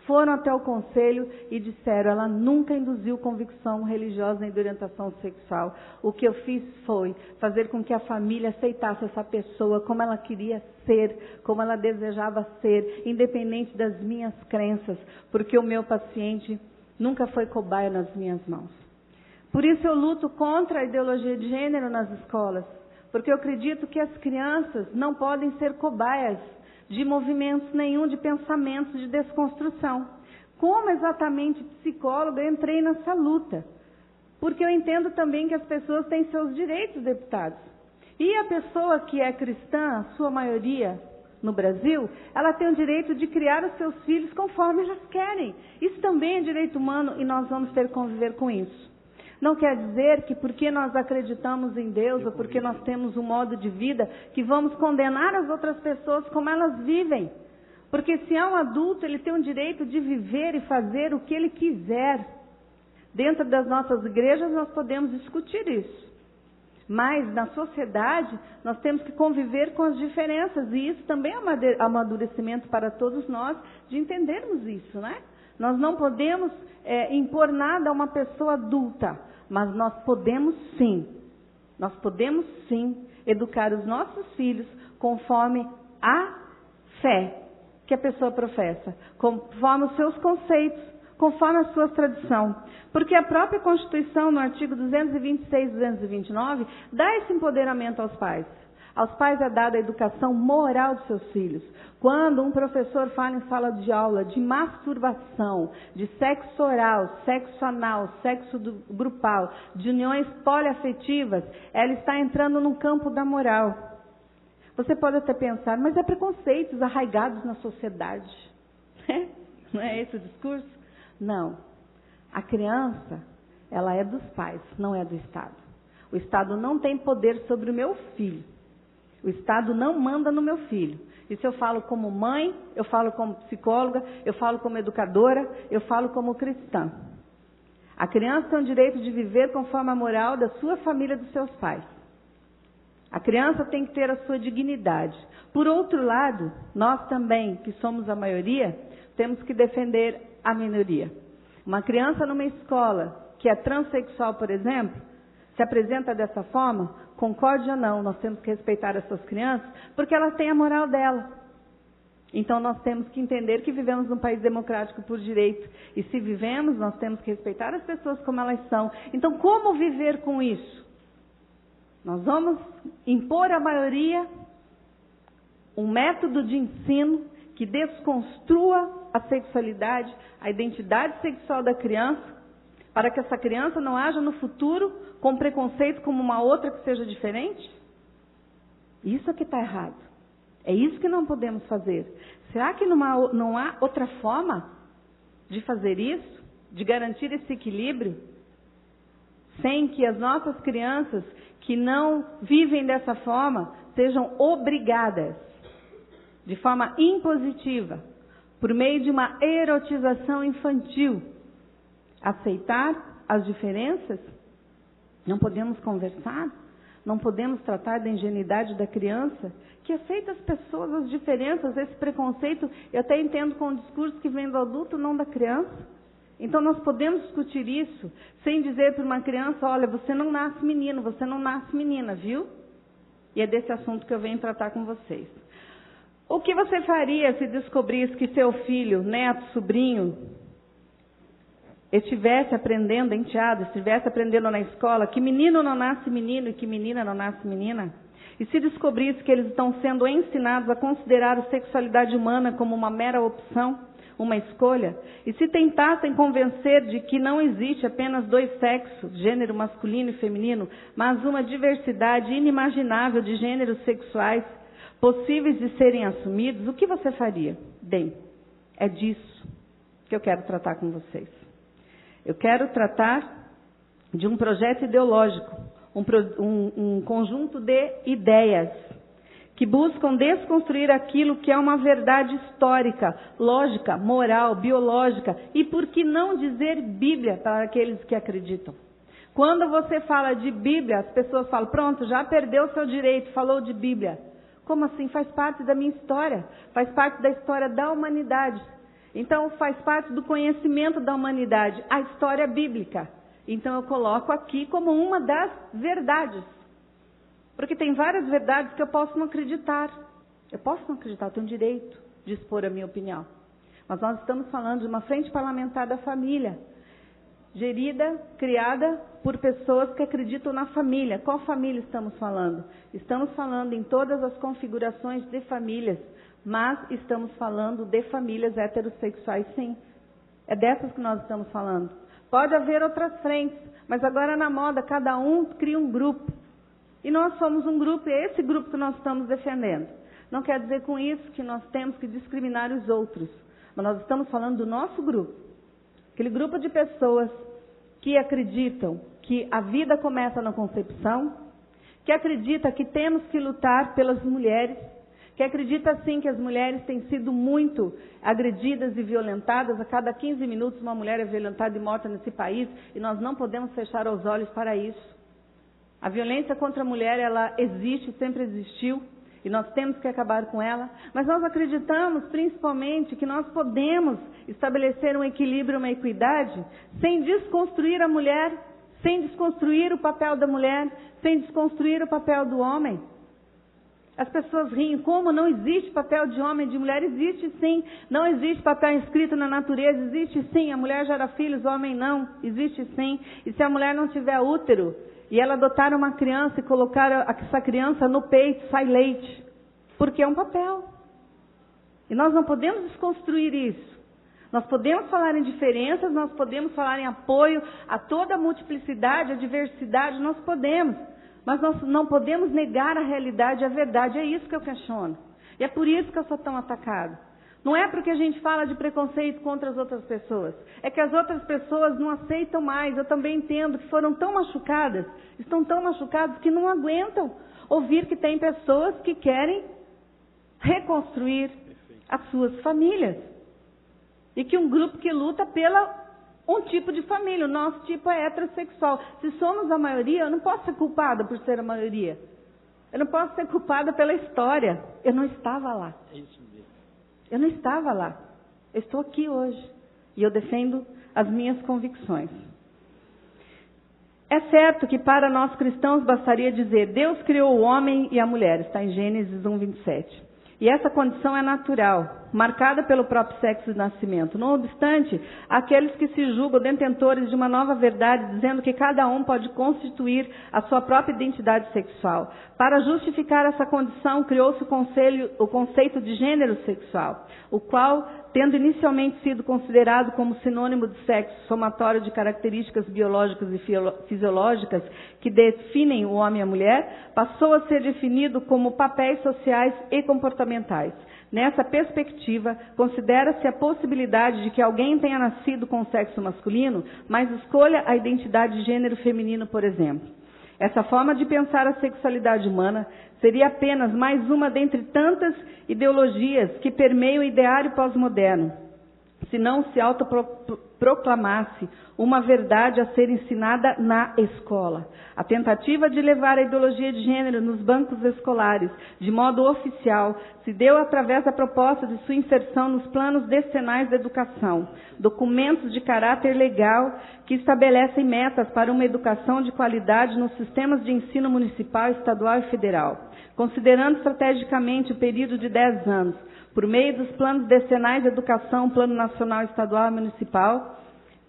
foram até o conselho e disseram: ela nunca induziu convicção religiosa nem de orientação sexual. O que eu fiz foi fazer com que a família aceitasse essa pessoa como ela queria ser, como ela desejava ser, independente das minhas crenças, porque o meu paciente nunca foi cobaia nas minhas mãos. Por isso eu luto contra a ideologia de gênero nas escolas, porque eu acredito que as crianças não podem ser cobaias de movimentos nenhum, de pensamentos de desconstrução. Como exatamente psicóloga, eu entrei nessa luta, porque eu entendo também que as pessoas têm seus direitos, deputados. E a pessoa que é cristã, a sua maioria no Brasil, ela tem o direito de criar os seus filhos conforme elas querem. Isso também é direito humano e nós vamos ter que conviver com isso. Não quer dizer que porque nós acreditamos em Deus ou porque nós temos um modo de vida que vamos condenar as outras pessoas como elas vivem. Porque se é um adulto, ele tem o direito de viver e fazer o que ele quiser. Dentro das nossas igrejas nós podemos discutir isso. Mas na sociedade nós temos que conviver com as diferenças. E isso também é amadurecimento para todos nós de entendermos isso, né? Nós não podemos impor nada a uma pessoa adulta, mas nós podemos sim educar os nossos filhos conforme a fé que a pessoa professa, conforme os seus conceitos, conforme a sua tradição. Porque a própria Constituição, no artigo 226 e 229, dá esse empoderamento aos pais. Aos pais é dada a educação moral dos seus filhos. Quando um professor fala em sala de aula de masturbação, de sexo oral, sexo anal, sexo grupal, de uniões poliafetivas, ela está entrando no campo da moral. Você pode até pensar, mas é preconceitos arraigados na sociedade. Não é esse o discurso? Não. A criança, ela é dos pais, não é do Estado. O Estado não tem poder sobre o meu filho. O Estado não manda no meu filho. Isso eu falo como mãe, eu falo como psicóloga, eu falo como educadora, eu falo como cristã. A criança tem o direito de viver conforme a moral da sua família e dos seus pais. A criança tem que ter a sua dignidade. Por outro lado, nós também, que somos a maioria, temos que defender a minoria. Uma criança numa escola que é transexual, por exemplo, se apresenta dessa forma, concorde ou não, nós temos que respeitar essas crianças, porque elas têm a moral dela. Então nós temos que entender que vivemos num país democrático por direito. E se vivemos, nós temos que respeitar as pessoas como elas são. Então como viver com isso? Nós vamos impor à maioria um método de ensino que desconstrua a sexualidade, a identidade sexual da criança, para que essa criança não haja no futuro com preconceito como uma outra que seja diferente? Isso é que está errado. É isso que não podemos fazer. Será que não há outra forma de fazer isso? De garantir esse equilíbrio? Sem que as nossas crianças que não vivem dessa forma sejam obrigadas, de forma impositiva, por meio de uma erotização infantil, aceitar as diferenças? Não podemos conversar? Não podemos tratar da ingenuidade da criança, que aceita as pessoas, as diferenças, esse preconceito? Eu até entendo com o discurso que vem do adulto, não da criança. Então nós podemos discutir isso sem dizer para uma criança: olha, você não nasce menino, você não nasce menina, viu? E é desse assunto que eu venho tratar com vocês. O que você faria se descobrisse que seu filho, neto, sobrinho, estivesse aprendendo, enteado, estivesse aprendendo na escola que menino não nasce menino e que menina não nasce menina? E se descobrisse que eles estão sendo ensinados a considerar a sexualidade humana como uma mera opção, uma escolha? E se tentassem convencer de que não existe apenas 2 sexos, gênero masculino e feminino, mas uma diversidade inimaginável de gêneros sexuais possíveis de serem assumidos, o que você faria? Bem, é disso que eu quero tratar com vocês. Eu quero tratar de um projeto ideológico, um conjunto de ideias que buscam desconstruir aquilo que é uma verdade histórica, lógica, moral, biológica e, por que não dizer, Bíblia para aqueles que acreditam. Quando você fala de Bíblia, as pessoas falam, pronto, já perdeu seu direito, falou de Bíblia. Como assim? Faz parte da minha história, faz parte da história da humanidade. Então, faz parte do conhecimento da humanidade, a história bíblica. Então, eu coloco aqui como uma das verdades. Porque tem várias verdades que eu posso não acreditar. Eu posso não acreditar, eu tenho direito de expor a minha opinião. Mas nós estamos falando de uma frente parlamentar da família, gerida, criada por pessoas que acreditam na família. Qual família estamos falando? Estamos falando em todas as configurações de famílias, mas estamos falando de famílias heterossexuais, sim. É dessas que nós estamos falando. Pode haver outras frentes, mas agora na moda cada um cria um grupo. E nós somos um grupo, e é esse grupo que nós estamos defendendo. Não quer dizer com isso que nós temos que discriminar os outros, mas nós estamos falando do nosso grupo. Aquele grupo de pessoas que acreditam que a vida começa na concepção, que acredita que temos que lutar pelas mulheres, que acredita sim que as mulheres têm sido muito agredidas e violentadas. A cada 15 minutos uma mulher é violentada e morta nesse país, e nós não podemos fechar os olhos para isso. A violência contra a mulher, ela existe, sempre existiu, e nós temos que acabar com ela. Mas nós acreditamos, principalmente, que nós podemos estabelecer um equilíbrio, uma equidade, sem desconstruir a mulher, sem desconstruir o papel da mulher, sem desconstruir o papel do homem. As pessoas riem, como não existe papel de homem e de mulher? Existe sim. Não existe papel escrito na natureza? Existe sim. A mulher gera filhos, o homem não. Existe sim. E se a mulher não tiver útero, e ela adotar uma criança e colocar essa criança no peito, sai leite. Porque é um papel. E nós não podemos desconstruir isso. Nós podemos falar em diferenças, nós podemos falar em apoio a toda a multiplicidade, a diversidade, nós podemos. Mas nós não podemos negar a realidade e a verdade. É isso que eu questiono. E é por isso que eu sou tão atacada. Não é porque a gente fala de preconceito contra as outras pessoas. É que as outras pessoas não aceitam mais. Eu também entendo que foram tão machucadas, estão tão machucadas que não aguentam ouvir que tem pessoas que querem reconstruir as suas famílias. E que um grupo que luta pela um tipo de família. O nosso tipo é heterossexual. Se somos a maioria, eu não posso ser culpada por ser a maioria. Eu não posso ser culpada pela história. Eu não estava lá. Eu não estava lá. Eu estou aqui hoje. E eu defendo as minhas convicções. É certo que para nós cristãos bastaria dizer, Deus criou o homem e a mulher. Está em Gênesis 1:27. E essa condição é natural, marcada pelo próprio sexo de nascimento. Não obstante, aqueles que se julgam detentores de uma nova verdade, dizendo que cada um pode constituir a sua própria identidade sexual. Para justificar essa condição, criou-se o conceito de gênero sexual, o qual, tendo inicialmente sido considerado como sinônimo de sexo, somatório de características biológicas e fisiológicas que definem o homem e a mulher, passou a ser definido como papéis sociais e comportamentais. Nessa perspectiva, considera-se a possibilidade de que alguém tenha nascido com o sexo masculino, mas escolha a identidade de gênero feminino, por exemplo. Essa forma de pensar a sexualidade humana seria apenas mais uma dentre tantas ideologias que permeiam o ideário pós-moderno, se não se autoproclamasse uma verdade a ser ensinada na escola. A tentativa de levar a ideologia de gênero nos bancos escolares, de modo oficial, se deu através da proposta de sua inserção nos planos decenais da educação, documentos de caráter legal que estabelecem metas para uma educação de qualidade nos sistemas de ensino municipal, estadual e federal. Considerando estrategicamente o período de 10 anos, por meio dos planos decenais de educação, plano nacional, estadual e municipal,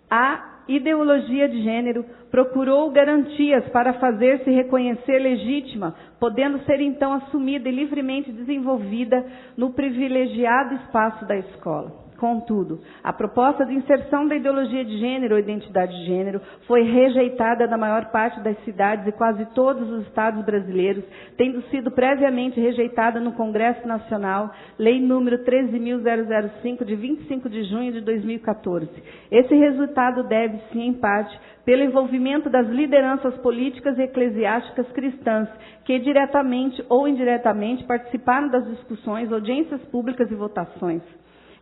a ideologia de gênero procurou garantias para fazer-se reconhecer legítima, podendo ser então assumida e livremente desenvolvida no privilegiado espaço da escola. Contudo, a proposta de inserção da ideologia de gênero ou identidade de gênero foi rejeitada na maior parte das cidades e quase todos os estados brasileiros, tendo sido previamente rejeitada no Congresso Nacional, Lei número 13.005, de 25 de junho de 2014. Esse resultado deve-se, em parte, pelo envolvimento das lideranças políticas e eclesiásticas cristãs, que diretamente ou indiretamente participaram das discussões, audiências públicas e votações.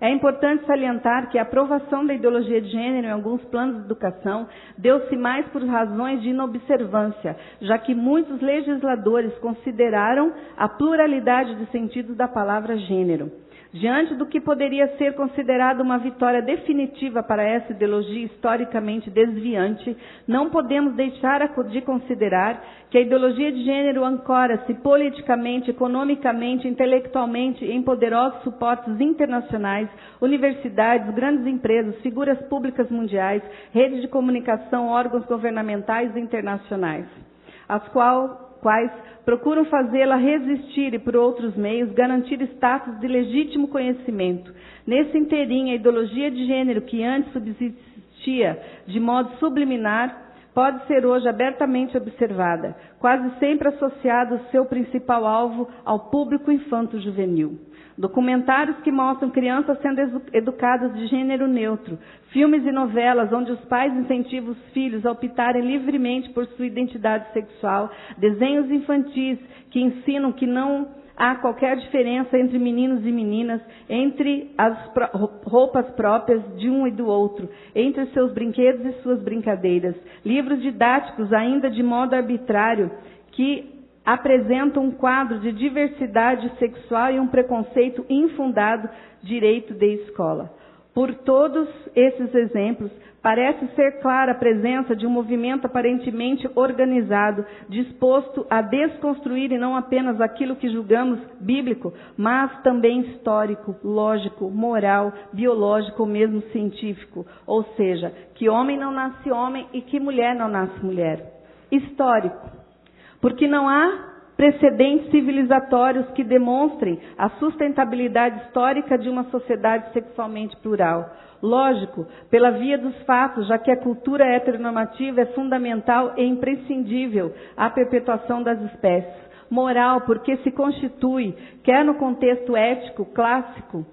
É importante salientar que a aprovação da ideologia de gênero em alguns planos de educação deu-se mais por razões de inobservância, já que muitos legisladores consideraram a pluralidade de sentidos da palavra gênero. Diante do que poderia ser considerado uma vitória definitiva para essa ideologia historicamente desviante, não podemos deixar de considerar que a ideologia de gênero ancora-se politicamente, economicamente, intelectualmente em poderosos suportes internacionais, universidades, grandes empresas, figuras públicas mundiais, redes de comunicação, órgãos governamentais e internacionais, as quais procuram fazê-la resistir e, por outros meios, garantir status de legítimo conhecimento. Nesse inteirinho, a ideologia de gênero, que antes subsistia de modo subliminar, pode ser hoje abertamente observada, quase sempre associado o seu principal alvo ao público infanto-juvenil. Documentários que mostram crianças sendo educadas de gênero neutro, filmes e novelas onde os pais incentivam os filhos a optarem livremente por sua identidade sexual, desenhos infantis que ensinam que não há qualquer diferença entre meninos e meninas, entre as roupas próprias de um e do outro, entre seus brinquedos e suas brincadeiras, livros didáticos ainda de modo arbitrário que apresentam um quadro de diversidade sexual e um preconceito infundado direito de escola. Por todos esses exemplos, parece ser clara a presença de um movimento aparentemente organizado, disposto a desconstruir e não apenas aquilo que julgamos bíblico, mas também histórico, lógico, moral, biológico ou mesmo científico. Ou seja, que homem não nasce homem e que mulher não nasce mulher. Histórico, porque não há precedentes civilizatórios que demonstrem a sustentabilidade histórica de uma sociedade sexualmente plural. Lógico, pela via dos fatos, já que a cultura heteronormativa é fundamental e imprescindível à perpetuação das espécies. Moral, porque se constitui, quer no contexto ético clássico,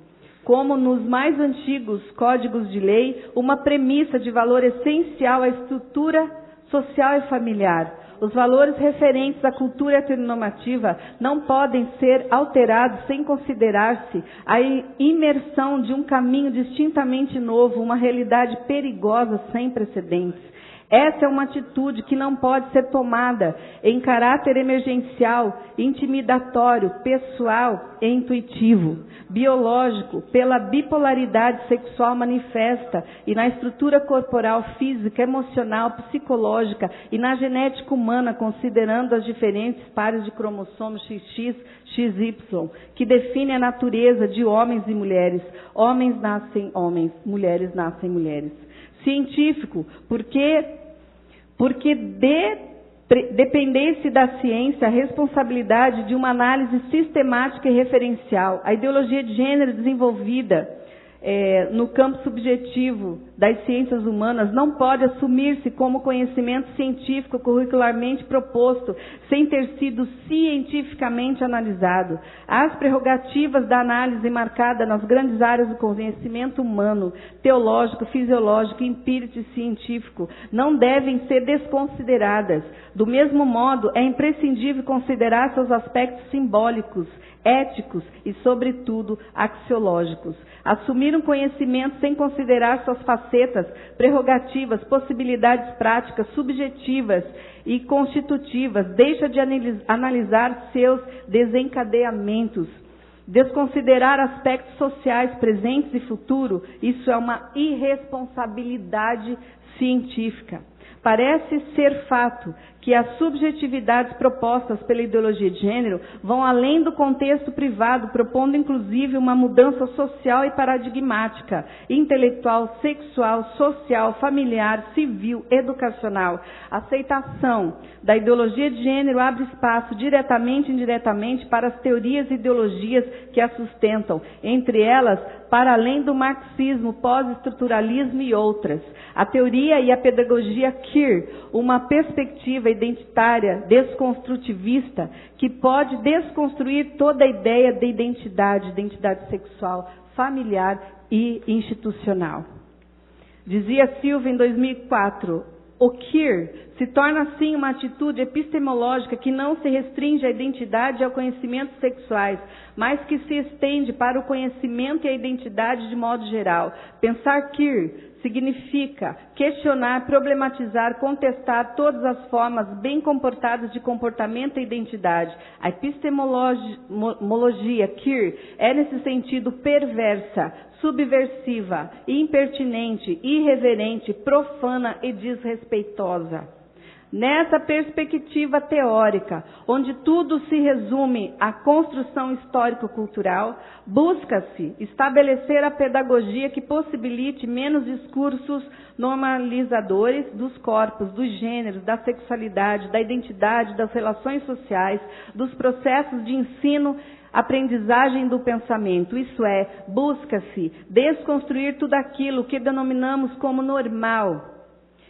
como nos mais antigos códigos de lei, uma premissa de valor essencial à estrutura social e familiar. Os valores referentes à cultura heteronormativa não podem ser alterados sem considerar-se a imersão de um caminho distintamente novo, uma realidade perigosa sem precedentes. Essa é uma atitude que não pode ser tomada em caráter emergencial, intimidatório, pessoal e intuitivo, biológico, pela bipolaridade sexual manifesta e na estrutura corporal, física, emocional, psicológica e na genética humana, considerando as diferentes pares de cromossomos XX, XY, que definem a natureza de homens e mulheres. Homens nascem homens, mulheres nascem mulheres. Científico, porque dependesse da ciência a responsabilidade de uma análise sistemática e referencial. A ideologia de gênero desenvolvida no campo subjetivo das ciências humanas não pode assumir-se como conhecimento científico curricularmente proposto, sem ter sido cientificamente analisado. As prerrogativas da análise marcada nas grandes áreas do conhecimento humano, teológico, fisiológico, empírico e científico, não devem ser desconsideradas. Do mesmo modo, é imprescindível considerar seus aspectos simbólicos, éticos e, sobretudo, axiológicos. Assumir um conhecimento sem considerar suas facetas, prerrogativas, possibilidades práticas, subjetivas e constitutivas, deixa de analisar seus desencadeamentos. Desconsiderar aspectos sociais presentes e futuro, isso é uma irresponsabilidade científica. Parece ser fato que as subjetividades propostas pela ideologia de gênero vão além do contexto privado, propondo inclusive uma mudança social e paradigmática, intelectual, sexual, social, familiar, civil, educacional. A aceitação da ideologia de gênero abre espaço diretamente e indiretamente para as teorias e ideologias que a sustentam, entre elas, para além do marxismo, pós-estruturalismo e outras. A teoria e a pedagogia queer, uma perspectiva identitária, desconstrutivista, que pode desconstruir toda a ideia de identidade sexual, familiar e institucional. Dizia Silva em 2004, o queer se torna assim uma atitude epistemológica que não se restringe à identidade e ao conhecimento sexuais, mas que se estende para o conhecimento e a identidade de modo geral. Pensar queer significa questionar, problematizar, contestar todas as formas bem comportadas de comportamento e identidade. A epistemologia queer é, nesse sentido, perversa, subversiva, impertinente, irreverente, profana e desrespeitosa. Nessa perspectiva teórica, onde tudo se resume à construção histórico-cultural, busca-se estabelecer a pedagogia que possibilite menos discursos normalizadores dos corpos, dos gêneros, da sexualidade, da identidade, das relações sociais, dos processos de ensino, aprendizagem do pensamento. Isso é, busca-se desconstruir tudo aquilo que denominamos como normal.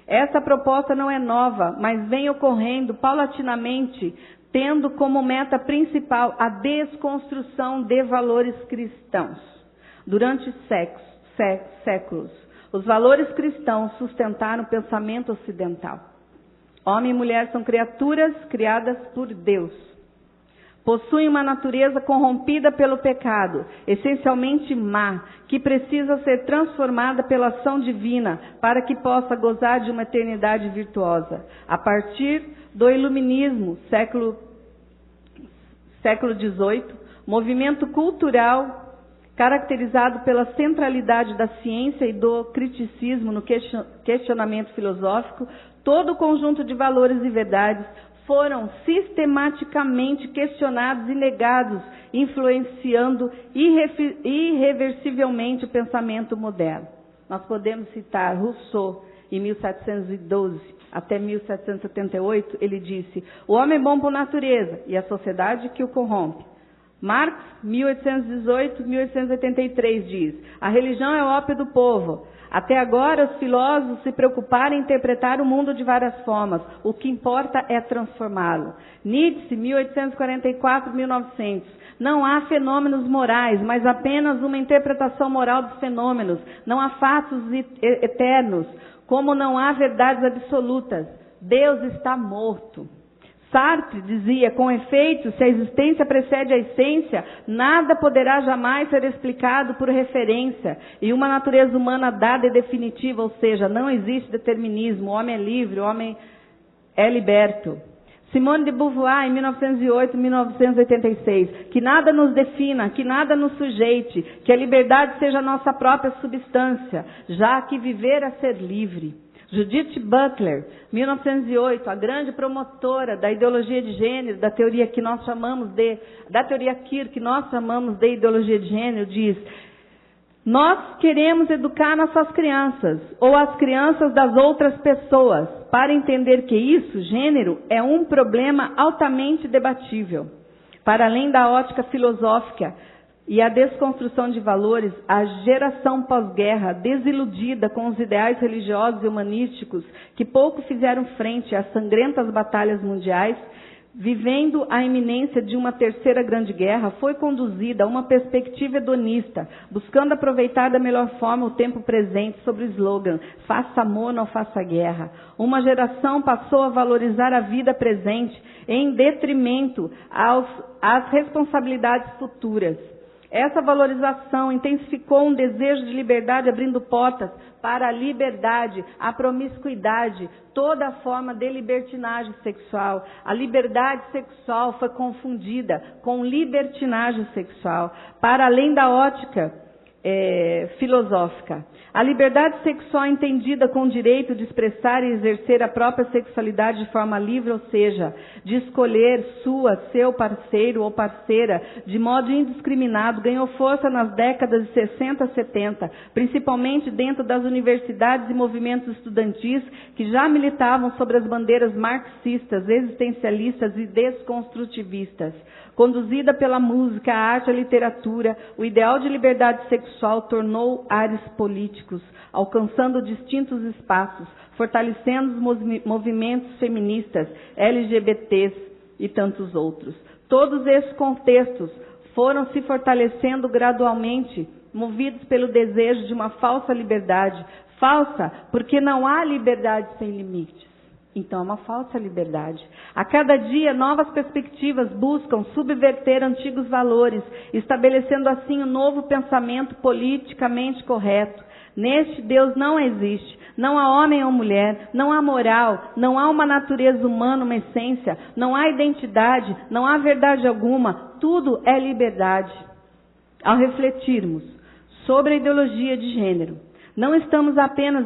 Essa proposta não é nova, mas vem ocorrendo paulatinamente, tendo como meta principal a desconstrução de valores cristãos. Durante séculos, os valores cristãos sustentaram o pensamento ocidental. Homem e mulher são criaturas criadas por Deus. Possuem uma natureza corrompida pelo pecado, essencialmente má, que precisa ser transformada pela ação divina para que possa gozar de uma eternidade virtuosa. A partir do Iluminismo, século XVIII, movimento cultural caracterizado pela centralidade da ciência e do criticismo no questionamento filosófico, todo o conjunto de valores e verdades foram sistematicamente questionados e negados, influenciando irreversivelmente o pensamento moderno. Nós podemos citar Rousseau, em 1712 até 1778, ele disse: o homem é bom por natureza e a sociedade que o corrompe. Marx, 1818-1883, diz: a religião é o ópio do povo. Até agora, os filósofos se preocuparam em interpretar o mundo de várias formas. O que importa é transformá-lo. Nietzsche, 1844-1900. Não há fenômenos morais, mas apenas uma interpretação moral dos fenômenos. Não há fatos eternos, como não há verdades absolutas. Deus está morto. Sartre dizia, com efeito, se a existência precede a essência, nada poderá jamais ser explicado por referência. E uma natureza humana dada e definitiva, ou seja, não existe determinismo, o homem é livre, o homem é liberto. Simone de Beauvoir, em 1908-1986, que nada nos defina, que nada nos sujeite, que a liberdade seja a nossa própria substância, já que viver é ser livre. Judith Butler, 1908, a grande promotora da ideologia de gênero, da teoria que nós chamamos da teoria queer, que nós chamamos de ideologia de gênero, diz: nós queremos educar nossas crianças, ou as crianças das outras pessoas, para entender que isso, gênero, é um problema altamente debatível. Para além da ótica filosófica e a desconstrução de valores, a geração pós-guerra, desiludida com os ideais religiosos e humanísticos, que pouco fizeram frente às sangrentas batalhas mundiais, vivendo a iminência de uma terceira grande guerra, foi conduzida a uma perspectiva hedonista, buscando aproveitar da melhor forma o tempo presente, sob o slogan: faça amor, não faça guerra. Uma geração passou a valorizar a vida presente em detrimento às responsabilidades futuras. Essa valorização intensificou um desejo de liberdade, abrindo portas para a liberdade, a promiscuidade, toda forma de libertinagem sexual. A liberdade sexual foi confundida com libertinagem sexual. Para além da ótica filosófica. A liberdade sexual entendida com o direito de expressar e exercer a própria sexualidade de forma livre, ou seja, de escolher seu parceiro ou parceira de modo indiscriminado, ganhou força nas décadas de 60 a 70, principalmente dentro das universidades e movimentos estudantis que já militavam sobre as bandeiras marxistas, existencialistas e desconstrutivistas. Conduzida pela música, a arte e a literatura, o ideal de liberdade sexual tornou ares políticos, alcançando distintos espaços, fortalecendo os movimentos feministas, LGBTs e tantos outros. Todos esses contextos foram se fortalecendo gradualmente, movidos pelo desejo de uma falsa liberdade. Falsa porque não há liberdade sem limites. Então, é uma falsa liberdade. A cada dia, novas perspectivas buscam subverter antigos valores, estabelecendo assim um novo pensamento politicamente correto. Neste Deus não existe. Não há homem ou mulher, não há moral, não há uma natureza humana, uma essência, não há identidade, não há verdade alguma. Tudo é liberdade. Ao refletirmos sobre a ideologia de gênero, não estamos apenas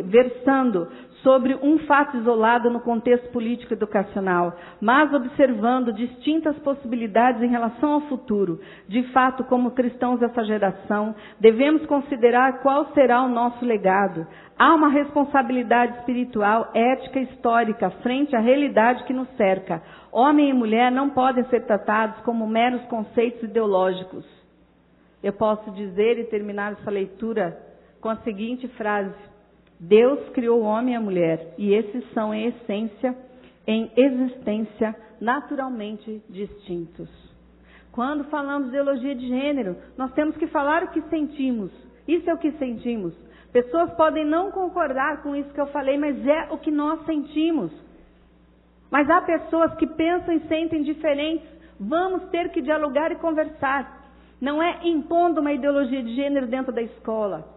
versando sobre um fato isolado no contexto político e educacional, mas observando distintas possibilidades em relação ao futuro. De fato, como cristãos dessa geração, devemos considerar qual será o nosso legado. Há uma responsabilidade espiritual, ética e histórica frente à realidade que nos cerca. Homem e mulher não podem ser tratados como meros conceitos ideológicos. Eu posso dizer e terminar essa leitura com a seguinte frase: Deus criou o homem e a mulher, e esses são em essência, em existência, naturalmente distintos. Quando falamos de ideologia de gênero, nós temos que falar o que sentimos. Isso é o que sentimos. Pessoas podem não concordar com isso que eu falei, mas é o que nós sentimos. Mas há pessoas que pensam e sentem diferentes. Vamos ter que dialogar e conversar. Não é impondo uma ideologia de gênero dentro da escola.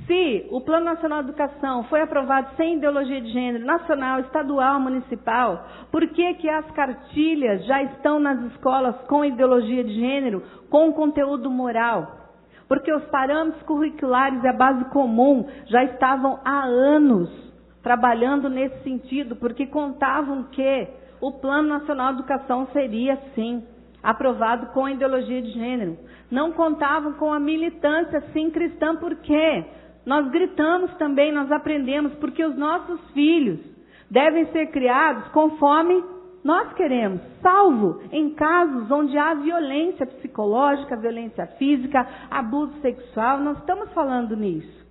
Se o Plano Nacional de Educação foi aprovado sem ideologia de gênero, nacional, estadual, municipal, por que as cartilhas já estão nas escolas com ideologia de gênero, com conteúdo moral? Porque os parâmetros curriculares e a base comum já estavam há anos trabalhando nesse sentido, porque contavam que o Plano Nacional de Educação seria, sim, aprovado com ideologia de gênero. Não contavam com a militância, sim, cristã, por quê? Nós gritamos também, nós aprendemos, porque os nossos filhos devem ser criados conforme nós queremos, salvo em casos onde há violência psicológica, violência física, abuso sexual, nós estamos falando nisso.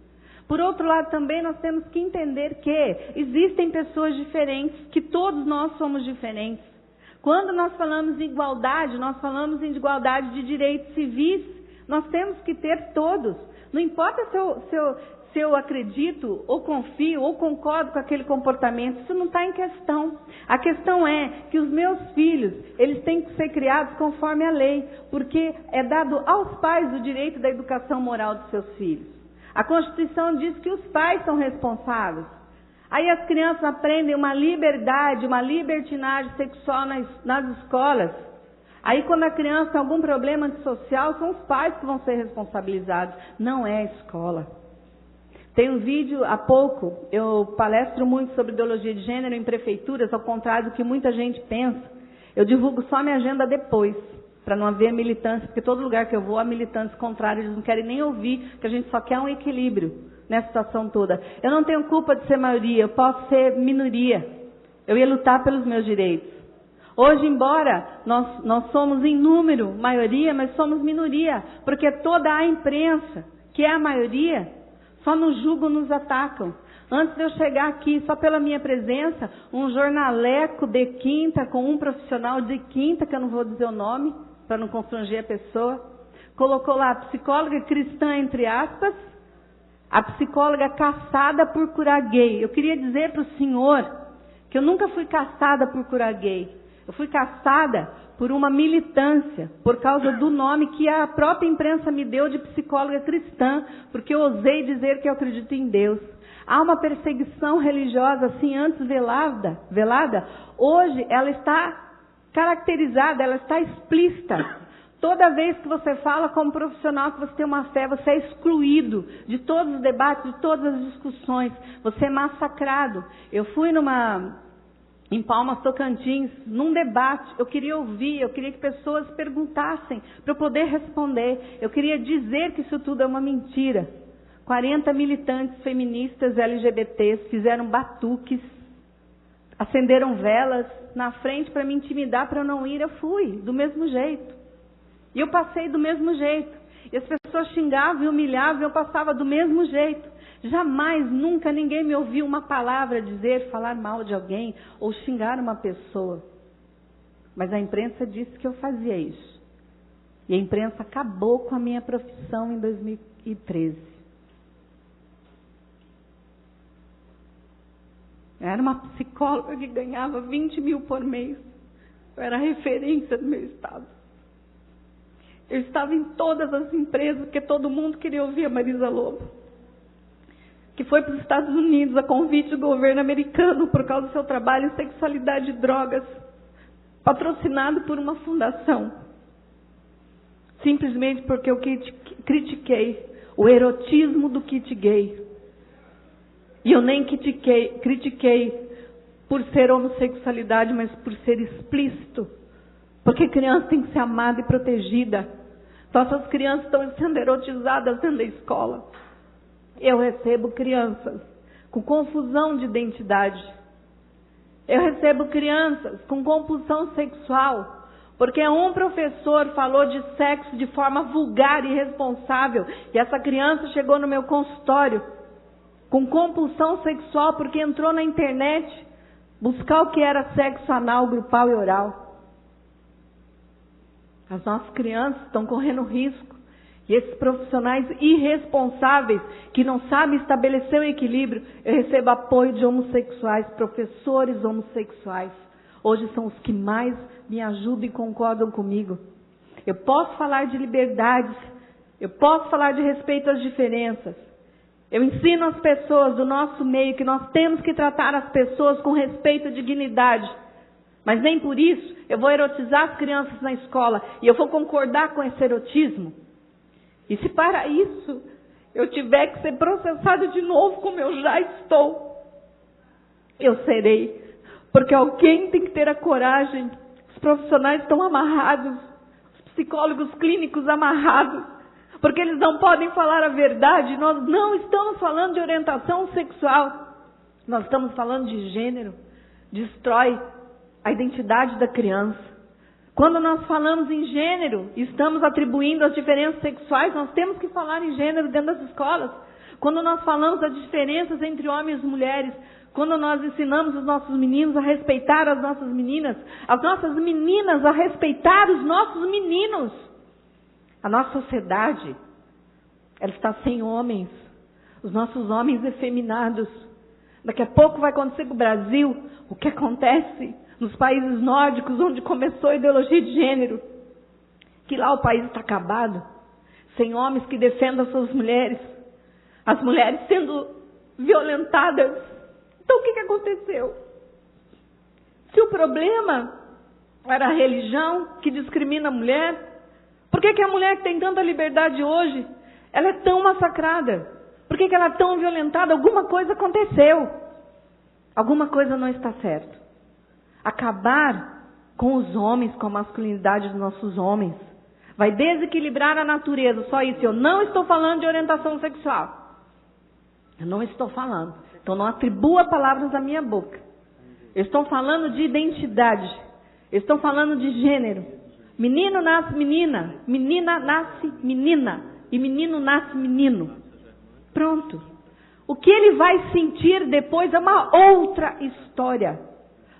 Por outro lado, também nós temos que entender que existem pessoas diferentes, que todos nós somos diferentes. Quando nós falamos em igualdade, nós falamos em igualdade de direitos civis, nós temos que ter todos. Não importa se eu acredito, ou confio, ou concordo com aquele comportamento, isso não está em questão. A questão é que os meus filhos, eles têm que ser criados conforme a lei, porque é dado aos pais o direito da educação moral dos seus filhos. A Constituição diz que os pais são responsáveis. Aí as crianças aprendem uma liberdade, uma libertinagem sexual nas escolas. Aí quando a criança tem algum problema antissocial, são os pais que vão ser responsabilizados, não é a escola. Tem um vídeo, há pouco, eu palestro muito sobre ideologia de gênero em prefeituras, ao contrário do que muita gente pensa. Eu divulgo só minha agenda depois, para não haver militância, porque todo lugar que eu vou há militantes contrários, eles não querem nem ouvir, porque a gente só quer um equilíbrio nessa situação toda. Eu não tenho culpa de ser maioria, eu posso ser minoria. Eu ia lutar pelos meus direitos. Hoje, embora nós somos em número maioria, mas somos minoria, porque toda a imprensa, que é a maioria, só nos julgam, nos atacam. Antes de eu chegar aqui, só pela minha presença, um jornaleco de quinta, com um profissional de quinta, que eu não vou dizer o nome, para não constranger a pessoa, colocou lá, psicóloga cristã, entre aspas, a psicóloga caçada por curar gay. Eu queria dizer para o senhor que eu nunca fui caçada por curar gay. Eu fui caçada por uma militância, por causa do nome que a própria imprensa me deu de psicóloga cristã, porque eu ousei dizer que eu acredito em Deus. Há uma perseguição religiosa assim antes velada. Hoje ela está caracterizada, ela está explícita. Toda vez que você fala como profissional que você tem uma fé, você é excluído de todos os debates, de todas as discussões. Você é massacrado. Eu fui em Palmas, Tocantins, num debate. Eu queria ouvir, eu queria que pessoas perguntassem para eu poder responder. Eu queria dizer que isso tudo é uma mentira. 40 militantes feministas LGBTs fizeram batuques, acenderam velas na frente para me intimidar, para eu não ir. Eu fui, do mesmo jeito. E eu passei do mesmo jeito. E as pessoas xingavam e humilhavam, e eu passava do mesmo jeito. Jamais, nunca ninguém me ouviu uma palavra dizer, falar mal de alguém ou xingar uma pessoa. Mas a imprensa disse que eu fazia isso. E a imprensa acabou com a minha profissão em 2013. Eu era uma psicóloga que ganhava 20 mil por mês. Eu era a referência do meu estado. Eu estava em todas as empresas, porque todo mundo queria ouvir a Marisa Lobo, que foi para os Estados Unidos a convite do governo americano por causa do seu trabalho em sexualidade e drogas, patrocinado por uma fundação. Simplesmente porque eu critiquei o erotismo do kit gay. E eu nem critiquei por ser homossexualidade, mas por ser explícito. Porque criança tem que ser amada e protegida. Nossas crianças estão sendo erotizadas dentro da escola. Eu recebo crianças com confusão de identidade. Eu recebo crianças com compulsão sexual. Porque um professor falou de sexo de forma vulgar e irresponsável. E essa criança chegou no meu consultório com compulsão sexual porque entrou na internet buscar o que era sexo anal, grupal e oral. As nossas crianças estão correndo risco. E esses profissionais irresponsáveis, que não sabem estabelecer o equilíbrio, eu recebo apoio de homossexuais, professores homossexuais. Hoje são os que mais me ajudam e concordam comigo. Eu posso falar de liberdades, eu posso falar de respeito às diferenças. Eu ensino as pessoas do nosso meio que nós temos que tratar as pessoas com respeito e dignidade. Mas nem por isso eu vou erotizar as crianças na escola e eu vou concordar com esse erotismo. E se para isso eu tiver que ser processado de novo, como eu já estou, eu serei. Porque alguém tem que ter a coragem. Os profissionais estão amarrados, os psicólogos clínicos amarrados, porque eles não podem falar a verdade. Nós não estamos falando de orientação sexual, nós estamos falando de gênero. Destrói a identidade da criança. Quando nós falamos em gênero, estamos atribuindo as diferenças sexuais, nós temos que falar em gênero dentro das escolas. Quando nós falamos das diferenças entre homens e mulheres, quando nós ensinamos os nossos meninos a respeitar as nossas meninas a respeitar os nossos meninos. A nossa sociedade, ela está sem homens, os nossos homens efeminados. Daqui a pouco vai acontecer com o Brasil o que acontece nos países nórdicos, onde começou a ideologia de gênero, que lá o país está acabado, sem homens que defendam as suas mulheres, as mulheres sendo violentadas. Então o que aconteceu? Se o problema era a religião que discrimina a mulher, por que a mulher que tem tanta liberdade hoje, ela é tão massacrada? Por que ela é tão violentada? Alguma coisa aconteceu. Alguma coisa não está certo. Acabar com os homens, com a masculinidade dos nossos homens, vai desequilibrar a natureza, só isso. Eu não estou falando de orientação sexual. Eu não estou falando. Então não atribua palavras à minha boca. Eu estou falando de identidade. Eu estou falando de gênero. Menino nasce menina, menina nasce menina e menino nasce menino. Pronto. O que ele vai sentir depois é uma outra história.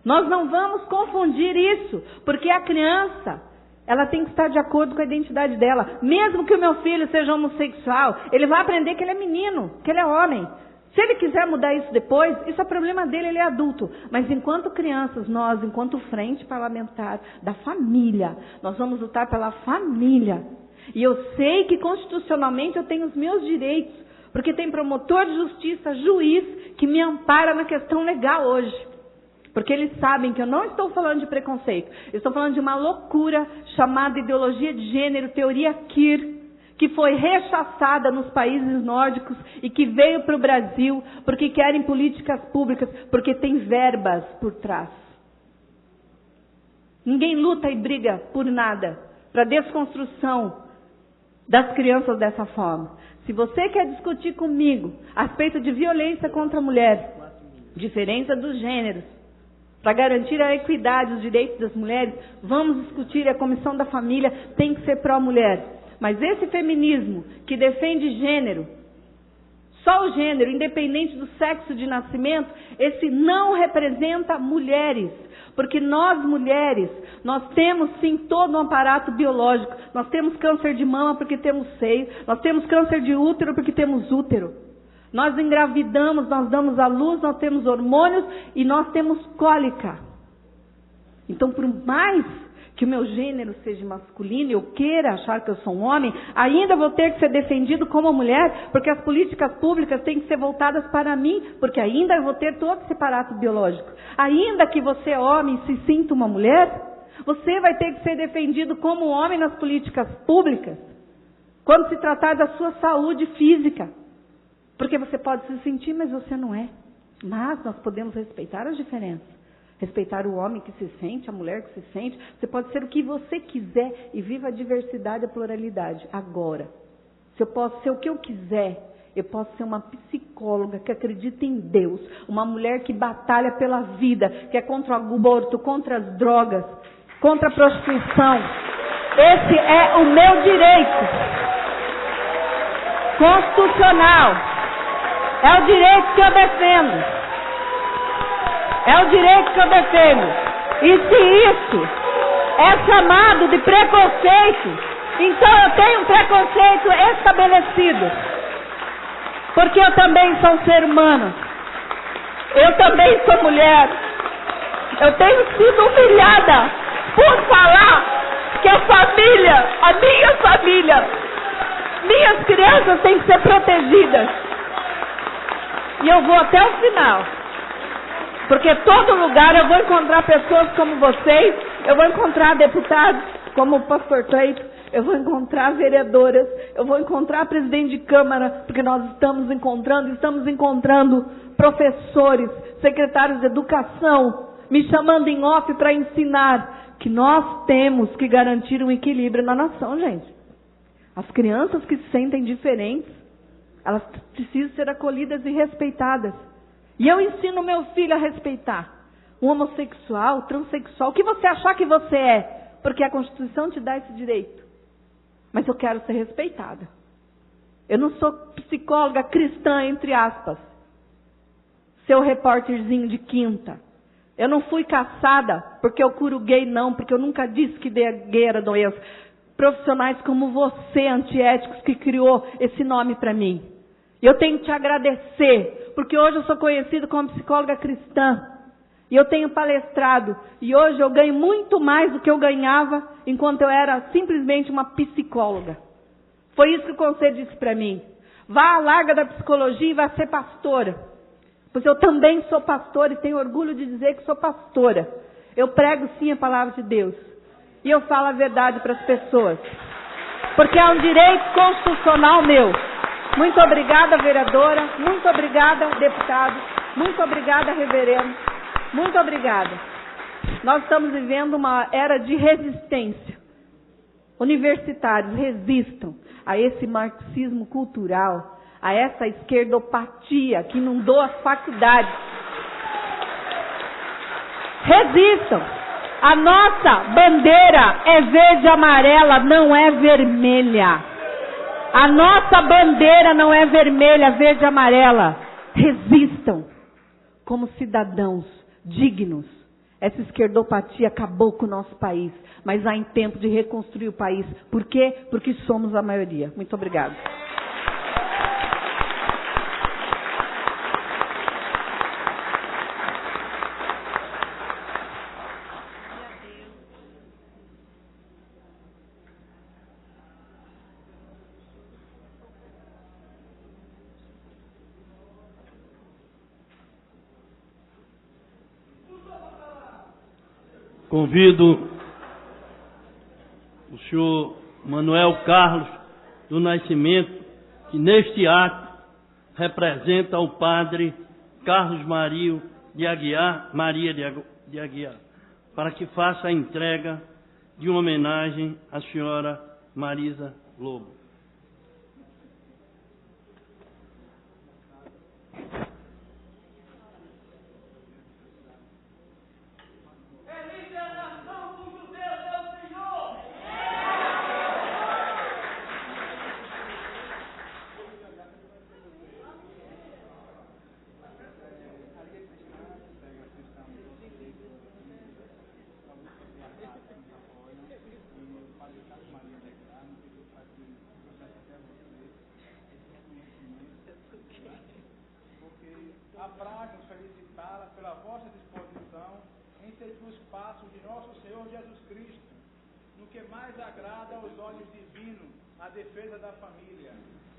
Nós não vamos confundir isso, porque a criança, ela tem que estar de acordo com a identidade dela. Mesmo que o meu filho seja homossexual, ele vai aprender que ele é menino, que ele é homem. Se ele quiser mudar isso depois, isso é problema dele, ele é adulto. Mas enquanto crianças, nós, enquanto frente parlamentar da família, nós vamos lutar pela família. E eu sei que constitucionalmente eu tenho os meus direitos, porque tem promotor de justiça, juiz, que me ampara na questão legal hoje. Porque eles sabem que eu não estou falando de preconceito. Eu estou falando de uma loucura chamada ideologia de gênero, teoria queer, que foi rechaçada nos países nórdicos e que veio para o Brasil porque querem políticas públicas, porque tem verbas por trás. Ninguém luta e briga por nada, para a desconstrução das crianças dessa forma. Se você quer discutir comigo a respeito de violência contra a mulher, diferença dos gêneros, para garantir a equidade, os direitos das mulheres, vamos discutir. A Comissão da Família tem que ser pró-mulher. Mas esse feminismo que defende gênero, só o gênero, independente do sexo de nascimento, esse não representa mulheres. Porque nós mulheres, nós temos sim todo um aparato biológico. Nós temos câncer de mama porque temos seio. Nós temos câncer de útero porque temos útero. Nós engravidamos, nós damos à luz, nós temos hormônios e nós temos cólica. Então, por mais que o meu gênero seja masculino e eu queira achar que eu sou um homem, ainda vou ter que ser defendido como mulher, porque as políticas públicas têm que ser voltadas para mim, porque ainda eu vou ter todo esse aparato biológico. Ainda que você, homem, se sinta uma mulher, você vai ter que ser defendido como homem nas políticas públicas, quando se tratar da sua saúde física. Porque você pode se sentir, mas você não é. Mas nós podemos respeitar as diferenças. Respeitar o homem que se sente, a mulher que se sente. Você pode ser o que você quiser e viva a diversidade e a pluralidade. Agora, se eu posso ser o que eu quiser, eu posso ser uma psicóloga que acredita em Deus, uma mulher que batalha pela vida, que é contra o aborto, contra as drogas, contra a prostituição. Esse é o meu direito constitucional. É o direito que eu defendo. É o direito que eu defendo. E se isso é chamado de preconceito, então eu tenho um preconceito estabelecido. Porque eu também sou um ser humano. Eu também sou mulher. Eu tenho sido humilhada por falar que a minha família, minhas crianças têm que ser protegidas. E eu vou até o final. Porque todo lugar eu vou encontrar pessoas como vocês, eu vou encontrar deputados como o pastor Cleito, eu vou encontrar vereadoras, eu vou encontrar presidente de Câmara, porque nós estamos encontrando professores, secretários de educação, me chamando em off para ensinar que nós temos que garantir um equilíbrio na nação, gente. As crianças que se sentem diferentes, elas precisam ser acolhidas e respeitadas. E eu ensino meu filho a respeitar o homossexual, o transexual, o que você achar que você é, porque a Constituição te dá esse direito. Mas eu quero ser respeitada. Eu não sou psicóloga cristã, entre aspas, seu repórterzinho de quinta. Eu não fui caçada porque eu curo gay, não, porque eu nunca disse que gay era doença. Profissionais como você, antiéticos, que criou esse nome para mim. E eu tenho que te agradecer, porque hoje eu sou conhecida como psicóloga cristã. E eu tenho palestrado. E hoje eu ganho muito mais do que eu ganhava enquanto eu era simplesmente uma psicóloga. Foi isso que o conselho disse para mim. Vá, larga da psicologia e vá ser pastora. Pois eu também sou pastora e tenho orgulho de dizer que sou pastora. Eu prego sim a palavra de Deus. E eu falo a verdade para as pessoas. Porque é um direito constitucional meu. Muito obrigada, vereadora. Muito obrigada, deputado. Muito obrigada, reverendo. Muito obrigada. Nós estamos vivendo uma era de resistência. Universitários, resistam a esse marxismo cultural, a essa esquerdopatia que inundou as faculdades. Resistam. A nossa bandeira é verde e amarela, não é vermelha. A nossa bandeira não é vermelha, verde e amarela. Resistam como cidadãos dignos. Essa esquerdopatia acabou com o nosso país, mas há em tempo de reconstruir o país. Por quê? Porque somos a maioria. Muito obrigada. Convido o senhor Manuel Carlos do Nascimento, que neste ato representa o padre Carlos Maria de Aguiar, para que faça a entrega de uma homenagem à senhora Marisa Lobo. Apraz-nos felicitá-la pela vossa disposição em seguir os passos de nosso Senhor Jesus Cristo, no que mais agrada aos olhos divinos, a defesa da família.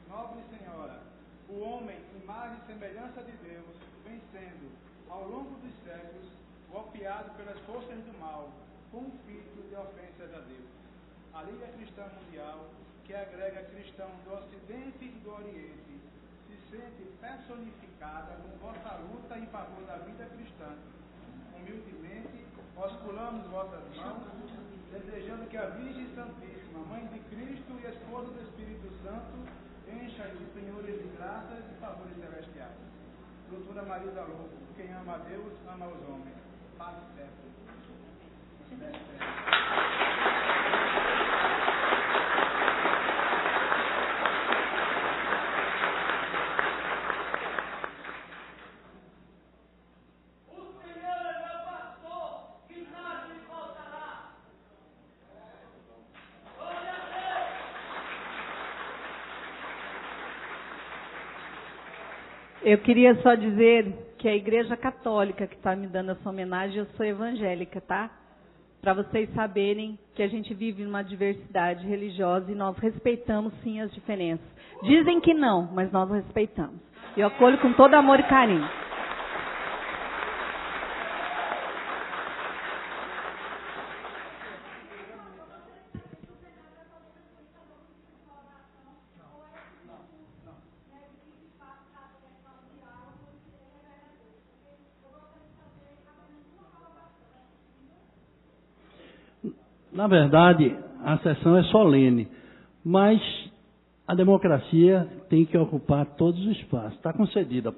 Nobre Senhora, o homem, imagem e semelhança de Deus, vem sendo, ao longo dos séculos, golpeado pelas forças do mal, conflito de ofensas a Deus. A Liga Cristã Mundial, que agrega cristãos do Ocidente e do Oriente, se sente personificada com vossa luta em favor da vida cristã. Humildemente, osculamos vossas mãos, desejando que a Virgem Santíssima, Mãe de Cristo e Esposa do Espírito Santo, encha os penhores de graças e favores celestiais. Doutora Marisa Lobo, quem ama a Deus, ama os homens. Paz e certo. Eu queria só dizer que a Igreja Católica que está me dando essa homenagem, eu sou evangélica, tá? Para vocês saberem que a gente vive numa diversidade religiosa e nós respeitamos sim as diferenças. Dizem que não, mas nós respeitamos. Eu acolho com todo amor e carinho. Na verdade, a sessão é solene, mas a democracia tem que ocupar todos os espaços. Está concedida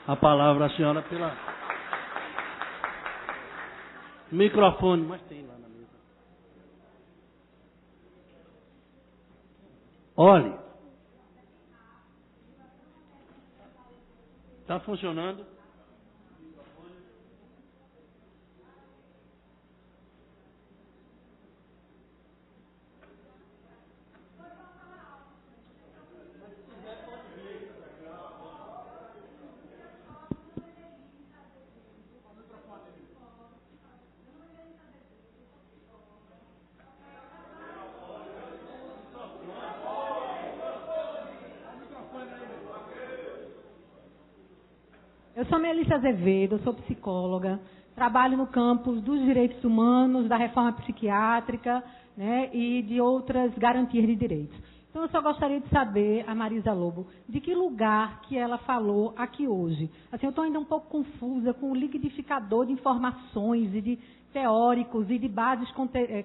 a palavra à senhora pela... Microfone, mas tem lá na mesa. Olhe. Está funcionando? Eu sou Melissa Azevedo, sou psicóloga, trabalho no campo dos direitos humanos, da reforma psiquiátrica, né, e de outras garantias de direitos. Então, eu só gostaria de saber, a Marisa Lobo, de que lugar que ela falou aqui hoje. Assim, eu estou ainda um pouco confusa com o liquidificador de informações e de teóricos e de bases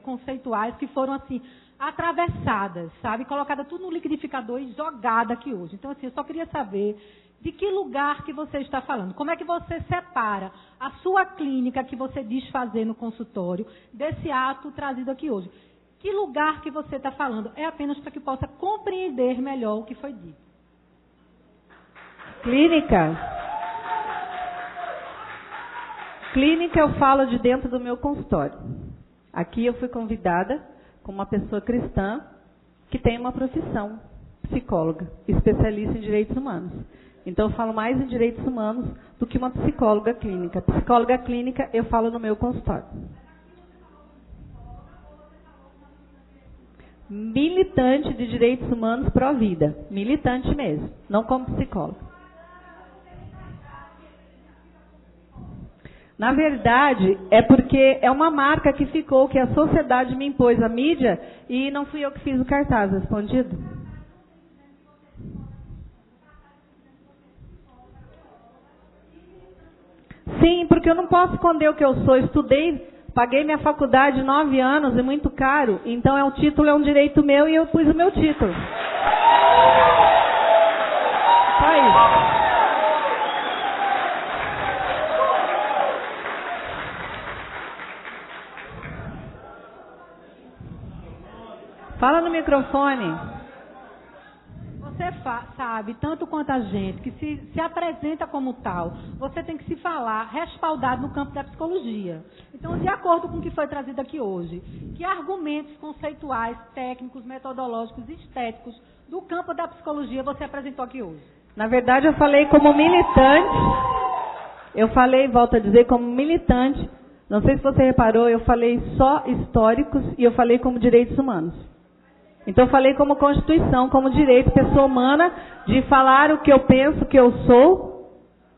conceituais que foram, assim, atravessadas, sabe? Colocada tudo no liquidificador e jogada aqui hoje. Então, assim, eu só queria saber de que lugar que você está falando. Como é que você separa a sua clínica que você diz fazer no consultório desse ato trazido aqui hoje? Que lugar que você está falando? É apenas para que possa compreender melhor o que foi dito. Clínica? Clínica eu falo de dentro do meu consultório. Aqui eu fui convidada como uma pessoa cristã que tem uma profissão, psicóloga, especialista em direitos humanos. Então, eu falo mais em direitos humanos do que uma psicóloga clínica. Psicóloga clínica, eu falo no meu consultório. Militante de direitos humanos pró-vida. Militante mesmo, não como psicóloga. Na verdade, é porque é uma marca que ficou, que a sociedade me impôs, a mídia, e não fui eu que fiz o cartaz. Respondido? Sim, porque eu não posso esconder o que eu sou. Estudei, paguei minha faculdade 9 anos, é muito caro. Então o título é um direito meu e eu pus o meu título. Só isso. Fala no microfone. Você sabe, tanto quanto a gente, que se apresenta como tal, você tem que se falar respaldado no campo da psicologia. Então, de acordo com o que foi trazido aqui hoje, que argumentos conceituais, técnicos, metodológicos, estéticos do campo da psicologia você apresentou aqui hoje? Na verdade, eu falei como militante. Eu falei, volto a dizer, como militante. Não sei se você reparou, eu falei só históricos e eu falei como direitos humanos. Então eu falei como Constituição, como direito, pessoa humana, de falar o que eu penso, que eu sou,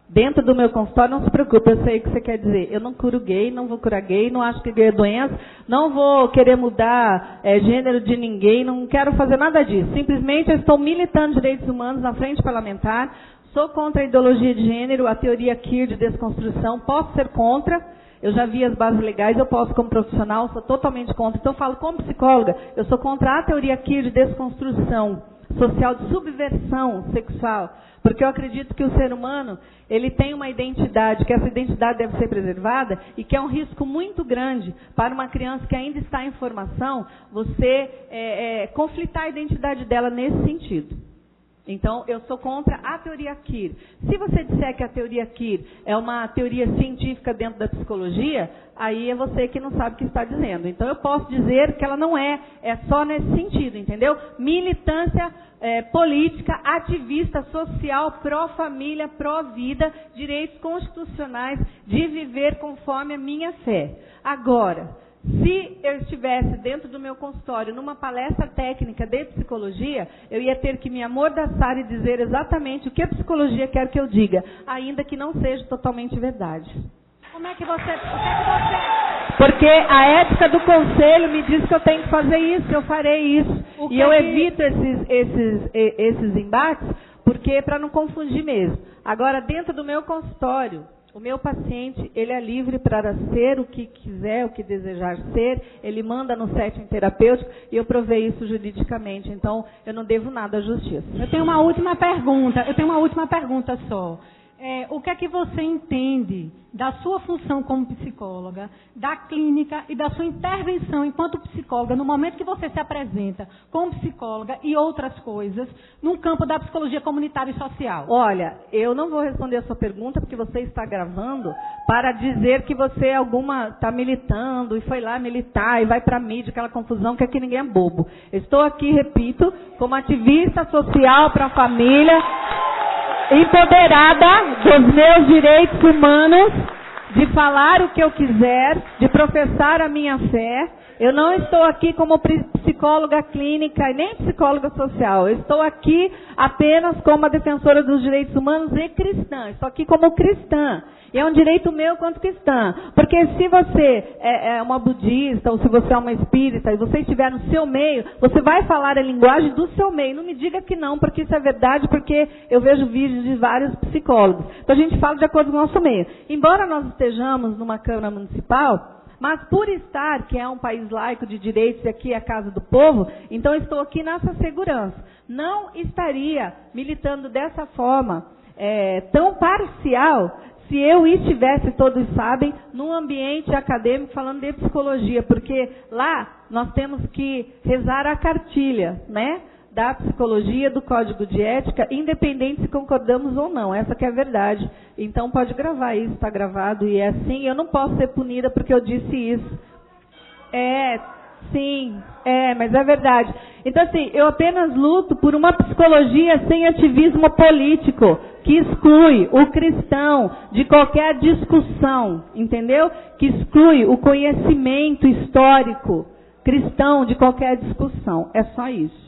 dentro do meu consultório. Não se preocupe, eu sei o que você quer dizer. Eu não curo gay, não vou curar gay, não acho que gay é doença, não vou querer mudar gênero de ninguém, não quero fazer nada disso. Simplesmente eu estou militando direitos humanos na frente parlamentar, sou contra a ideologia de gênero, a teoria queer de desconstrução, posso ser contra. Eu já vi as bases legais, eu posso como profissional, sou totalmente contra. Então eu falo como psicóloga, eu sou contra a teoria queer de desconstrução social, de subversão sexual. Porque eu acredito que o ser humano, ele tem uma identidade, que essa identidade deve ser preservada e que é um risco muito grande para uma criança que ainda está em formação, você conflitar a identidade dela nesse sentido. Então, eu sou contra a teoria queer. Se você disser que a teoria queer é uma teoria científica dentro da psicologia, aí é você que não sabe o que está dizendo. Então, eu posso dizer que ela não é só nesse sentido, entendeu? Militância política, ativista, social, pró-família, pró-vida, direitos constitucionais de viver conforme a minha fé. Agora, se eu estivesse dentro do meu consultório, numa palestra técnica de psicologia, eu ia ter que me amordaçar e dizer exatamente o que a psicologia quer que eu diga, ainda que não seja totalmente verdade. Como é que você... Porque a ética do conselho me diz que eu tenho que fazer isso, que eu farei isso. E eu evito esses embates, porque para não confundir mesmo. Agora, dentro do meu consultório, o meu paciente, ele é livre para ser o que quiser, o que desejar ser, ele manda no setting terapêutico e eu provei isso juridicamente, então eu não devo nada à justiça. Eu tenho uma última pergunta só. O que é que você entende da sua função como psicóloga, da clínica e da sua intervenção enquanto psicóloga, no momento que você se apresenta como psicóloga e outras coisas, no campo da psicologia comunitária e social? Olha, eu não vou responder a sua pergunta, porque você está gravando para dizer que você está militando e foi lá militar e vai para a mídia, aquela confusão, que aqui ninguém é bobo. Eu estou aqui, repito, como ativista social para a família, empoderada dos meus direitos humanos, de falar o que eu quiser, de professar a minha fé. Eu não estou aqui como psicóloga clínica e nem psicóloga social. Eu estou aqui apenas como a defensora dos direitos humanos e cristã. Estou aqui como cristã. E é um direito meu quanto cristã. Porque se você é uma budista ou se você é uma espírita e você estiver no seu meio, você vai falar a linguagem do seu meio. Não me diga que não, porque isso é verdade, porque eu vejo vídeos de vários psicólogos. Então a gente fala de acordo com o nosso meio. Embora nós estejamos numa Câmara Municipal, mas por estar, que é um país laico de direitos e aqui é a casa do povo, então estou aqui nessa segurança. Não estaria militando dessa forma tão parcial se eu estivesse, todos sabem, num ambiente acadêmico falando de psicologia, porque lá nós temos que rezar a cartilha, né? Da psicologia, do código de ética, independente se concordamos ou não. Essa que é a verdade. Então pode gravar isso, está gravado e é assim. Eu não posso ser punida porque eu disse isso. Sim, mas é verdade. Então assim, eu apenas luto por uma psicologia sem ativismo político, que exclui o cristão de qualquer discussão, entendeu? Que exclui o conhecimento histórico cristão de qualquer discussão. É só isso.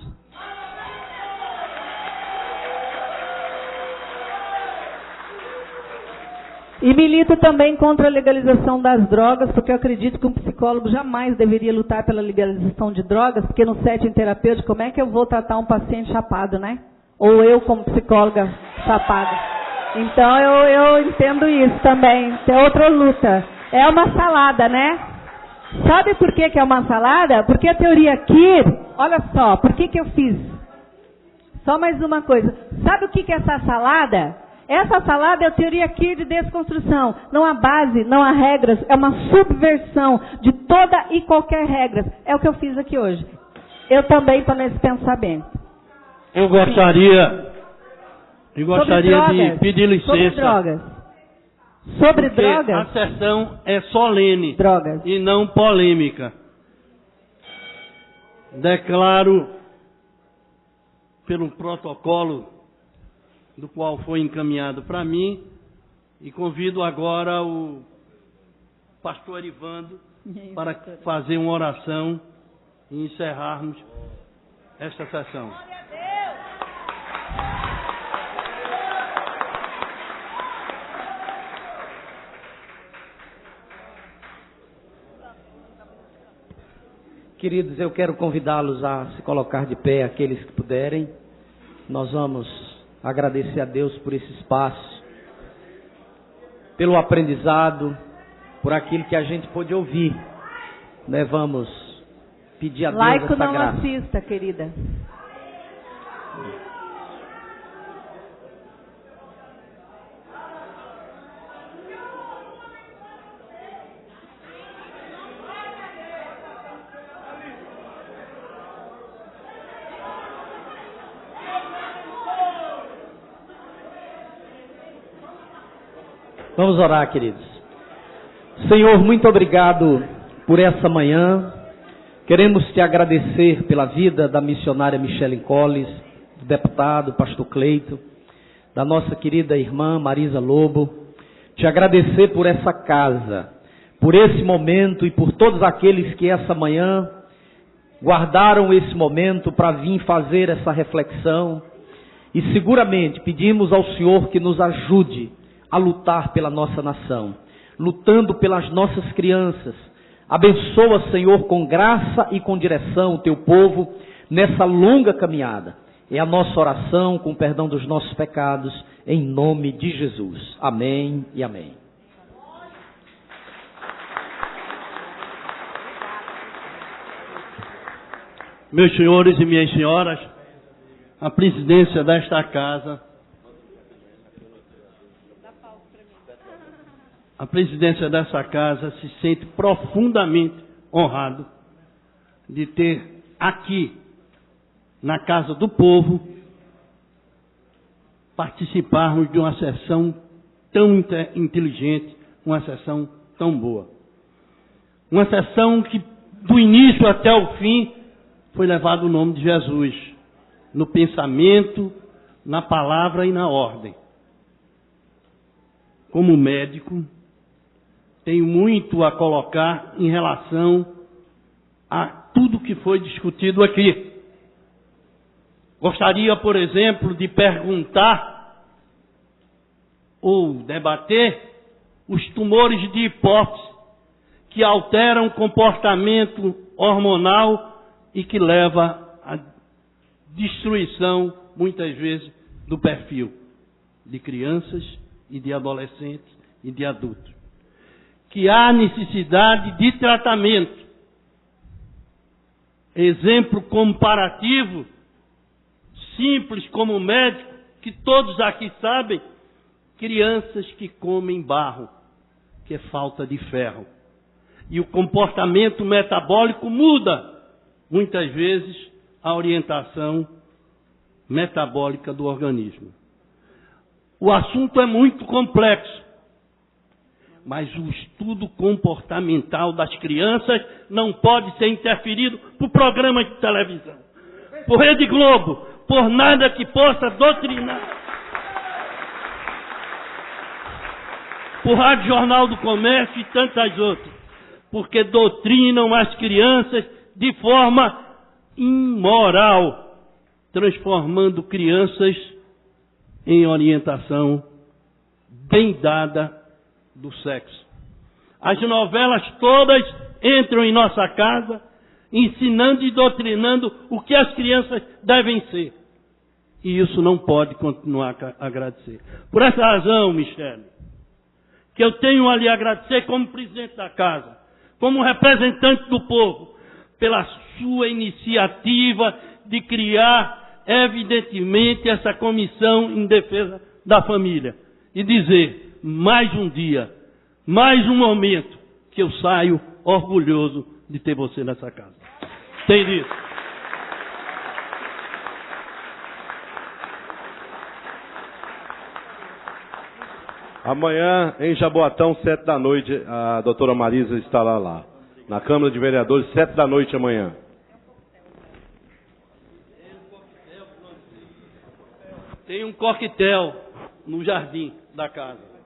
E milito também contra a legalização das drogas, porque eu acredito que um psicólogo jamais deveria lutar pela legalização de drogas, porque no setting terapêutico, como é que eu vou tratar um paciente chapado, né? Ou eu como psicóloga chapada. Então eu entendo isso também, é outra luta. É uma salada, né? Sabe por que é uma salada? Porque a teoria Queer, olha só, por que eu fiz? Só mais uma coisa. Sabe o que é essa salada? Essa salada é a teoria Queer de desconstrução. Não há base, não há regras, é uma subversão de toda e qualquer regra. É o que eu fiz aqui hoje. Eu também estou nesse pensamento. Eu gostaria de pedir licença. Sobre drogas? A sessão é solene drogas. E não polêmica. Declaro, pelo protocolo do qual foi encaminhado para mim, e convido agora o pastor Arivando para fazer uma oração e encerrarmos esta sessão. Queridos, eu quero convidá-los a se colocar de pé, aqueles que puderem. Nós vamos agradecer a Deus por esse espaço, pelo aprendizado, por aquilo que a gente pôde ouvir. Né? Vamos pedir a Deus essa graça. Laico não assista, querida. Vamos orar, queridos. Senhor, muito obrigado por essa manhã. Queremos te agradecer pela vida da missionária Michele Colles, do deputado pastor Cleito, da nossa querida irmã Marisa Lobo. Te agradecer por essa casa, por esse momento e por todos aqueles que essa manhã guardaram esse momento para vir fazer essa reflexão. E seguramente pedimos ao Senhor que nos ajude a lutar pela nossa nação, lutando pelas nossas crianças. Abençoa, Senhor, com graça e com direção o teu povo nessa longa caminhada. É a nossa oração com perdão dos nossos pecados, em nome de Jesus. Amém e amém. Meus senhores e minhas senhoras, a presidência desta casa, se sente profundamente honrado de ter aqui, na Casa do Povo, participarmos de uma sessão tão inteligente, uma sessão tão boa. Uma sessão que, do início até o fim, foi levado o nome de Jesus, no pensamento, na palavra e na ordem. Como médico, tenho muito a colocar em relação a tudo que foi discutido aqui. Gostaria, por exemplo, de perguntar ou debater os tumores de hipófise que alteram o comportamento hormonal e que leva à destruição, muitas vezes, do perfil de crianças e de adolescentes e de adultos. Que há necessidade de tratamento. Exemplo comparativo, simples como médico, que todos aqui sabem, crianças que comem barro, que é falta de ferro. E o comportamento metabólico muda, muitas vezes, a orientação metabólica do organismo. O assunto é muito complexo. Mas o estudo comportamental das crianças não pode ser interferido por programa de televisão, por Rede Globo, por nada que possa doutrinar, por Rádio Jornal do Comércio e tantas outras, porque doutrinam as crianças de forma imoral, transformando crianças em orientação bem dada do sexo. As novelas todas entram em nossa casa, ensinando e doutrinando o que as crianças devem ser. E isso não pode continuar a agradecer. Por essa razão, Michele, que eu tenho a lhe agradecer como presidente da casa, como representante do povo, pela sua iniciativa de criar, evidentemente, essa comissão em defesa da família. E dizer, mais um dia, mais um momento, que eu saio orgulhoso de ter você nessa casa. Tem isso. Amanhã, em Jaboatão, 7 da noite, a doutora Marisa estará lá. Na Câmara de Vereadores, 7 da noite amanhã. Tem um coquetel no jardim da casa.